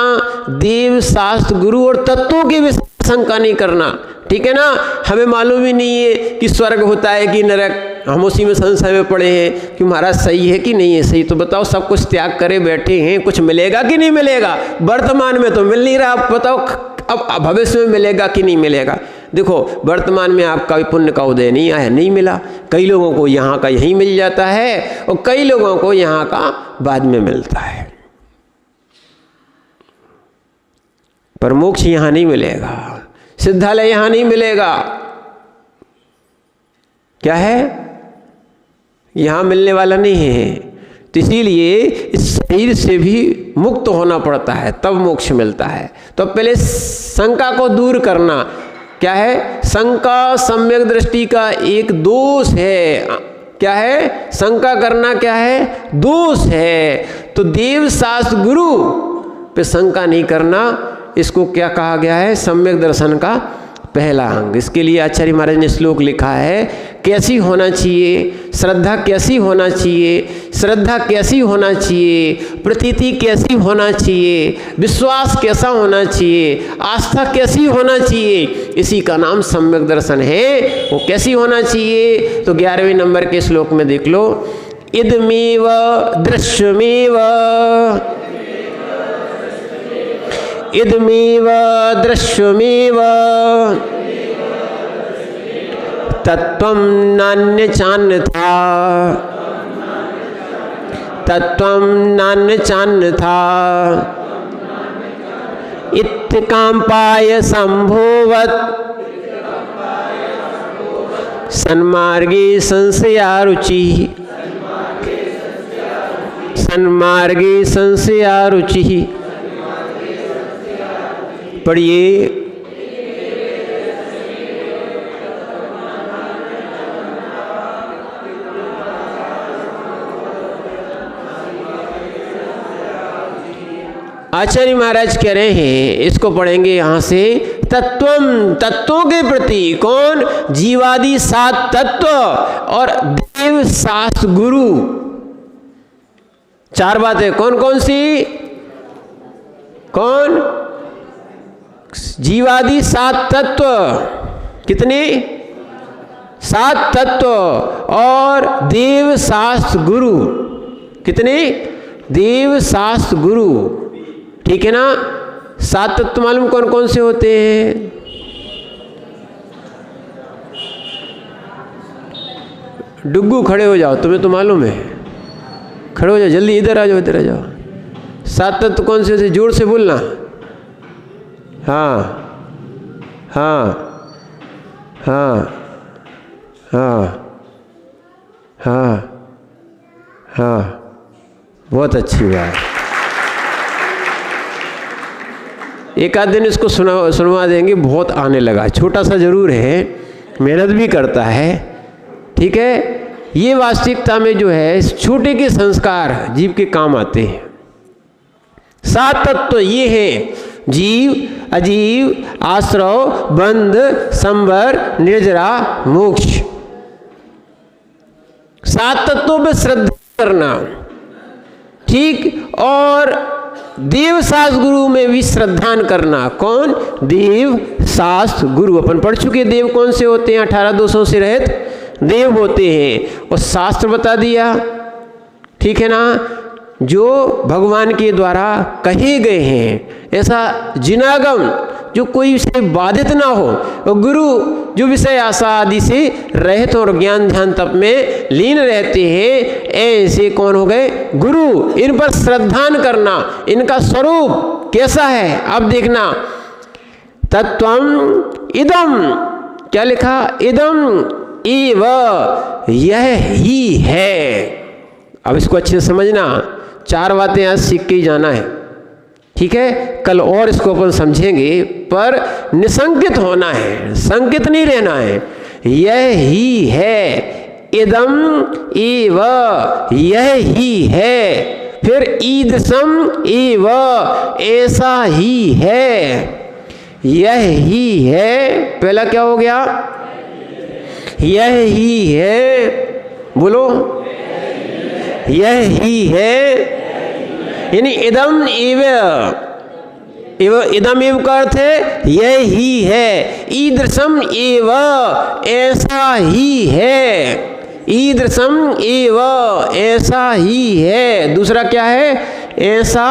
देव, शास्त्र, गुरु और तत्वों के विषय में शंका नहीं करना। ठीक है ना? हमें मालूम ही नहीं है कि स्वर्ग होता है कि नरक, हम उसी में संशय में पड़े हैं कि महाराज सही है कि नहीं है। सही तो बताओ, सब कुछ त्याग करे बैठे हैं, कुछ मिलेगा कि नहीं मिलेगा? वर्तमान में तो मिल नहीं रहा, आप बताओ अब भविष्य में मिलेगा कि नहीं मिलेगा? देखो, वर्तमान में आपका भी पुण्य का उदय नहीं आया, नहीं मिला। कई लोगों को यहाँ का यहीं मिल जाता है और कई लोगों को यहाँ का बाद में मिलता है, पर मोक्ष यहाँ नहीं मिलेगा, सिद्धालय यहाँ नहीं मिलेगा। क्या है? यहाँ मिलने वाला नहीं है। तो इसीलिए इस शरीर से भी मुक्त होना पड़ता है, तब मोक्ष मिलता है। तो पहले शंका को दूर करना। क्या है? शंका सम्यक दृष्टि का एक दोष है। क्या है? शंका करना क्या है? दोष है। तो देव, शास्त्र, गुरु पे शंका नहीं करना, इसको क्या कहा गया है? सम्यक दर्शन का पहला अंग। इसके लिए आचार्य महाराज ने श्लोक लिखा है, कैसी होना चाहिए श्रद्धा, कैसी होना चाहिए श्रद्धा, कैसी होना चाहिए प्रतीति, कैसी होना चाहिए विश्वास, कैसा होना चाहिए आस्था, कैसी होना चाहिए। इसी का नाम सम्यक दर्शन है। वो कैसी होना चाहिए? तो 11वें नंबर के श्लोक में देख लो, इदमेव दृश्यमेव, इदमेव दृश्यमेव तत्वं नान्य चान्यथा, तत्वं नान्य चान्यथा इत्थकाम्पाय संभोवत् सन्मार्गे संशयारुचि, सन्मार्गे संशयारुचि। पढ़िए, आचार्य महाराज कह रहे हैं, इसको पढ़ेंगे यहाँ से, तत्वम, तत्वों के प्रति। कौन? जीवादि 7 तत्व और देव, शास्त्र, गुरु। 4 बातें कौन कौन सी? कौन? जीवादि 7 तत्व। कितने? 7 तत्व और देव, शास्त्र, गुरु। कितने? देव, शास्त्र, गुरु। ठीक है ना। 7 तत्व मालूम कौन कौन से होते हैं? डुग्गू खड़े हो जाओ, तुम्हें तो मालूम है, खड़े हो जाओ जल्दी, इधर आ जाओ, इधर आ जाओ। 7 तत्व कौन से? जोर से बोलना। हाँ हाँ हाँ हाँ हाँ हाँ, बहुत अच्छी बात। एक आध दिन इसको सुनवा देंगे, बहुत आने लगा। छोटा सा जरूर है, मेहनत भी करता है, ठीक है। ये वास्तविकता में जो है छोटे के संस्कार जीव के काम आते हैं। 7 तत्व ये है: जीव, अजीव, आश्रव, बंध, संवर, निर्जरा, मोक्ष। 7 तत्वों पे श्रद्धा करना, ठीक। और देव शास्त्र गुरु में भी श्रद्धान करना। कौन? देव शास्त्र गुरु। अपन पढ़ चुके देव कौन से होते हैं? 18 दोषों से रहित देव होते हैं। और शास्त्र बता दिया, ठीक है ना, जो भगवान के द्वारा कहे गए हैं, ऐसा जिनागम जो कोई से बाधित ना हो। और गुरु जो विषय आशा आदि से रहित और ज्ञान ध्यान तप में लीन रहते हैं, ऐसे कौन हो गए? गुरु। इन पर श्रद्धान करना। इनका स्वरूप कैसा है अब देखना। तत्वम इदम, क्या लिखा? इदम एव, यह ही है। अब इसको अच्छे से समझना, 4 बातें आज सीख के ही जाना है, ठीक है। कल और इसको अपन समझेंगे, पर निसंकित होना है, संकित नहीं रहना है। यह ही है, इदम एव, यह ही है। फिर ईदृशम एव, ऐसा ही है। यह ही है, पहला क्या हो गया? यह ही है, बोलो, यह ही है। यानी इदम एव, इदम एव का अर्थ है यह ही है। ईदृशम एव, ऐसा ही है। ईदृशम एव, ऐसा ही है। दूसरा क्या है? ऐसा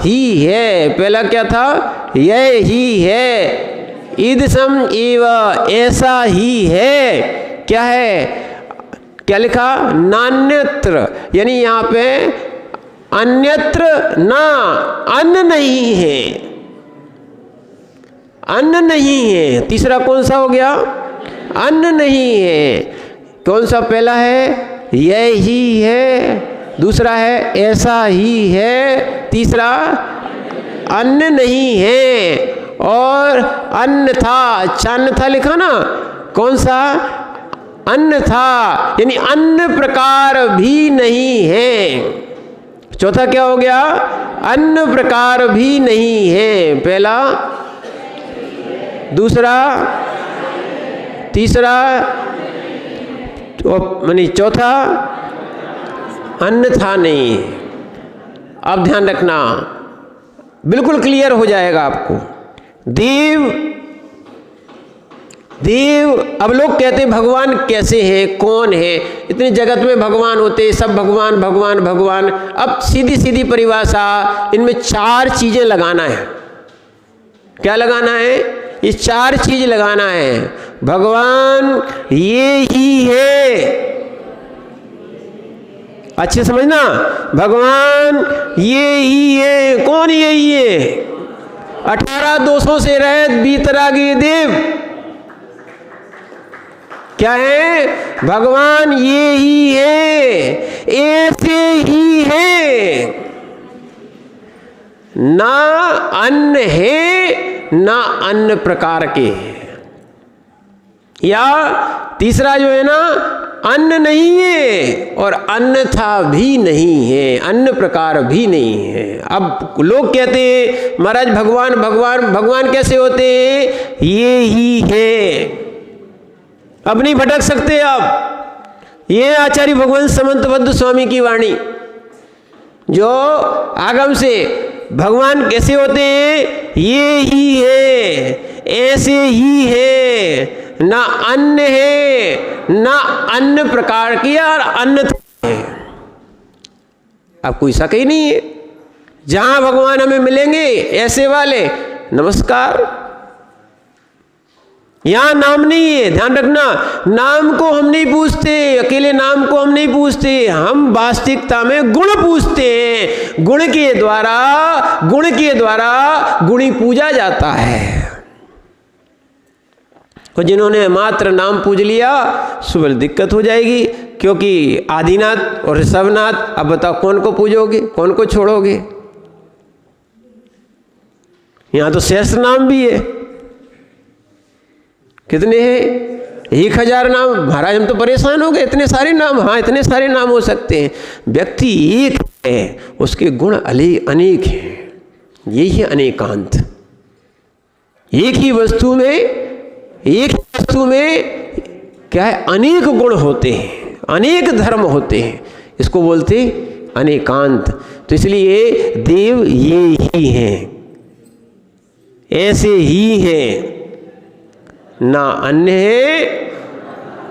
ही है। पहला क्या था? यह ही है। ईदृशम एव, ऐसा ही है। क्या है? क्या लिखा? नान्यत्र, यानी यहाँ पे अन्यत्र ना, अन्न नहीं है, अन्न नहीं है। तीसरा कौन सा हो गया? अन्न नहीं है। कौन सा? पहला है यह ही है, दूसरा है ऐसा ही है, तीसरा अन्न नहीं है, और अन्न था, चन्न था लिखा ना, कौन सा? अन्न था, यानी अन्य प्रकार भी नहीं है। चौथा क्या हो गया? अन्य प्रकार भी नहीं है। पहला, दूसरा, तीसरा, मानी चौथा अन्न था नहीं। अब ध्यान रखना, बिल्कुल क्लियर हो जाएगा आपको। देव, अब लोग कहते हैं भगवान कैसे है, कौन है? इतने जगत में भगवान होते, सब भगवान भगवान भगवान। अब सीधी सीधी परिभाषा, इनमें 4 चीजें लगाना है। क्या लगाना है? ये 4 चीज लगाना है। भगवान ये ही है, अच्छे समझना, भगवान ये ही है। कौन ये ही है? 18 दोषों से रहित बीतरागी देव क्या है? भगवान ये ही है, ऐसे ही है। ना अन्य है, ना अन्य प्रकार के हैं। या तीसरा जो है ना, अन्न नहीं है और अन्यथा भी नहीं है, अन्य प्रकार भी नहीं है। अब लोग कहते हैं महाराज भगवान भगवान भगवान कैसे होते हैं? ये ही है। अब नहीं भटक सकते आप। ये आचार्य भगवान समंतबद्ध स्वामी की वाणी, जो आगम से भगवान कैसे होते हैं? ये ही है, ऐसे ही है। ना अन्य है, ना अन्य प्रकार की, और अन्य है। अब कोई शक ही नहीं है। जहां भगवान हमें मिलेंगे ऐसे वाले, नमस्कार। यहां नाम नहीं है, ध्यान रखना। नाम को हम नहीं पूछते, अकेले नाम को हम नहीं पूछते, हम वास्तविकता में गुण पूछते हैं। गुण के द्वारा गुणी पूजा जाता है। तो जिन्होंने मात्र नाम पूज लिया सुबह दिक्कत हो जाएगी, क्योंकि आदिनाथ और ऋषभनाथ, अब बताओ कौन को पूजोगे, कौन को छोड़ोगे? यहां तो सहस्त्र नाम भी है। कितने हैं? 1000 नाम। महाराज हम तो परेशान हो गए, इतने सारे नाम। हाँ, इतने सारे नाम हो सकते हैं, व्यक्ति एक है, उसके गुण अनेक हैं। यही है अनेकांत। एक ही वस्तु में क्या है? अनेक गुण होते हैं, अनेक धर्म होते हैं, इसको बोलते अनेकांत। तो इसलिए देव ये ही हैं, ऐसे ही हैं, ना अन्य है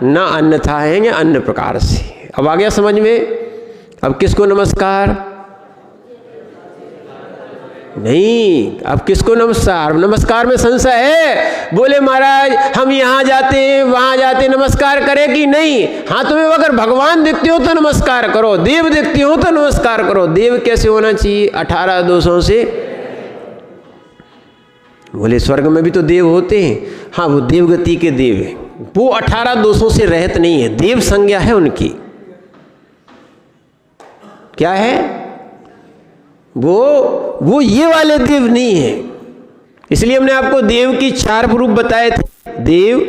ना अन्यथा है, या अन्य प्रकार से। अब आ गया समझ में? अब किसको नमस्कार नहीं, अब किसको नमस्कार? नमस्कार में संशय है। बोले महाराज हम यहाँ जाते हैं वहाँ जाते, नमस्कार करें कि नहीं? हाँ, तुम्हें अगर भगवान दिखते हो तो नमस्कार करो, देव दिखते हो तो नमस्कार करो। देव कैसे होना चाहिए? 18 दोषों से। बोले स्वर्ग में भी तो देव होते हैं। हाँ, वो देवगति के देव हैं, वो 18 दोषों से रहित नहीं है, देव संज्ञा है उनकी। क्या है वो ये वाले देव नहीं है। इसलिए हमने आपको देव की 4 रूप बताए थे। देव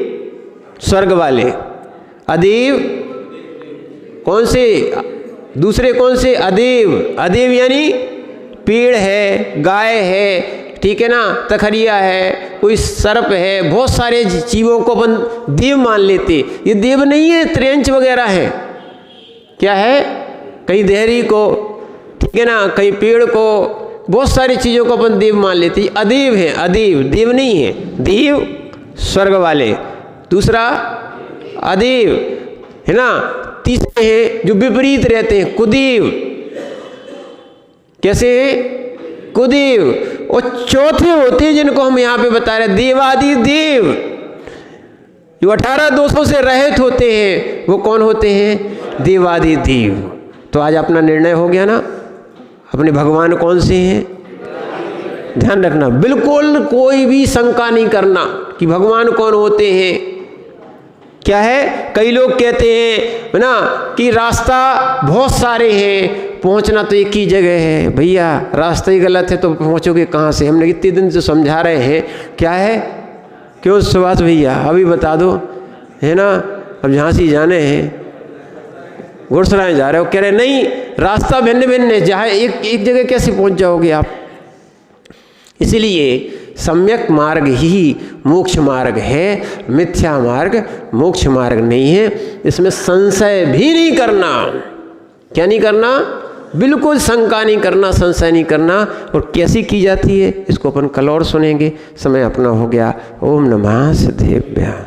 स्वर्ग वाले, अदेव कौन से? दूसरे कौन से? अदेव। अदेव यानी पेड़ है, गाय है, ठीक है ना, तखरिया है, कोई सर्प है, बहुत सारे जीवों को अपन देव मान लेते। ये देव नहीं है, त्रियंच वगैरह है। क्या है? कहीं देहरी को, ठीक है ना, कहीं पेड़ को, बहुत सारी चीज़ों को अपन देव मान लेते हैं। अदेव है, अदेव, देव नहीं है। देव स्वर्ग वाले, दूसरा अदेव है ना, तीसरे हैं जो विपरीत रहते हैं, कुदेव। कैसे हैं? कुदेव। और चौथे होते हैं जिनको हम यहाँ पे बता रहे हैं, देवादि देव, जो 18 दोषों से रहित होते हैं। वो कौन होते हैं? देवादि देव। तो आज अपना निर्णय हो गया ना, अपने भगवान कौन से हैं? ध्यान रखना, बिल्कुल कोई भी शंका नहीं करना कि भगवान कौन होते हैं। क्या है? कई लोग कहते हैं ना कि रास्ता बहुत सारे हैं, पहुंचना तो एक ही जगह है। भैया रास्ता ही गलत है तो पहुंचोगे कहाँ से? हमने कितने दिन से समझा रहे हैं। क्या है? क्यों सुभाष भैया अभी बता दो, है ना। अब झांसी जाने हैं, गुरसराय जा रहे हो, कह रहे नहीं रास्ता भिन्न भिन्न है, जहाँ एक जगह कैसे पहुंच जाओगे आप? इसलिए सम्यक मार्ग ही मोक्ष मार्ग है, मिथ्या मार्ग मोक्ष मार्ग नहीं है। इसमें संशय भी नहीं करना। क्या नहीं करना? बिल्कुल शंका नहीं करना, संशय नहीं करना। और कैसी की जाती है इसको अपन कल और सुनेंगे। समय अपना हो गया। ओम नमः सिद्धेभ्यः।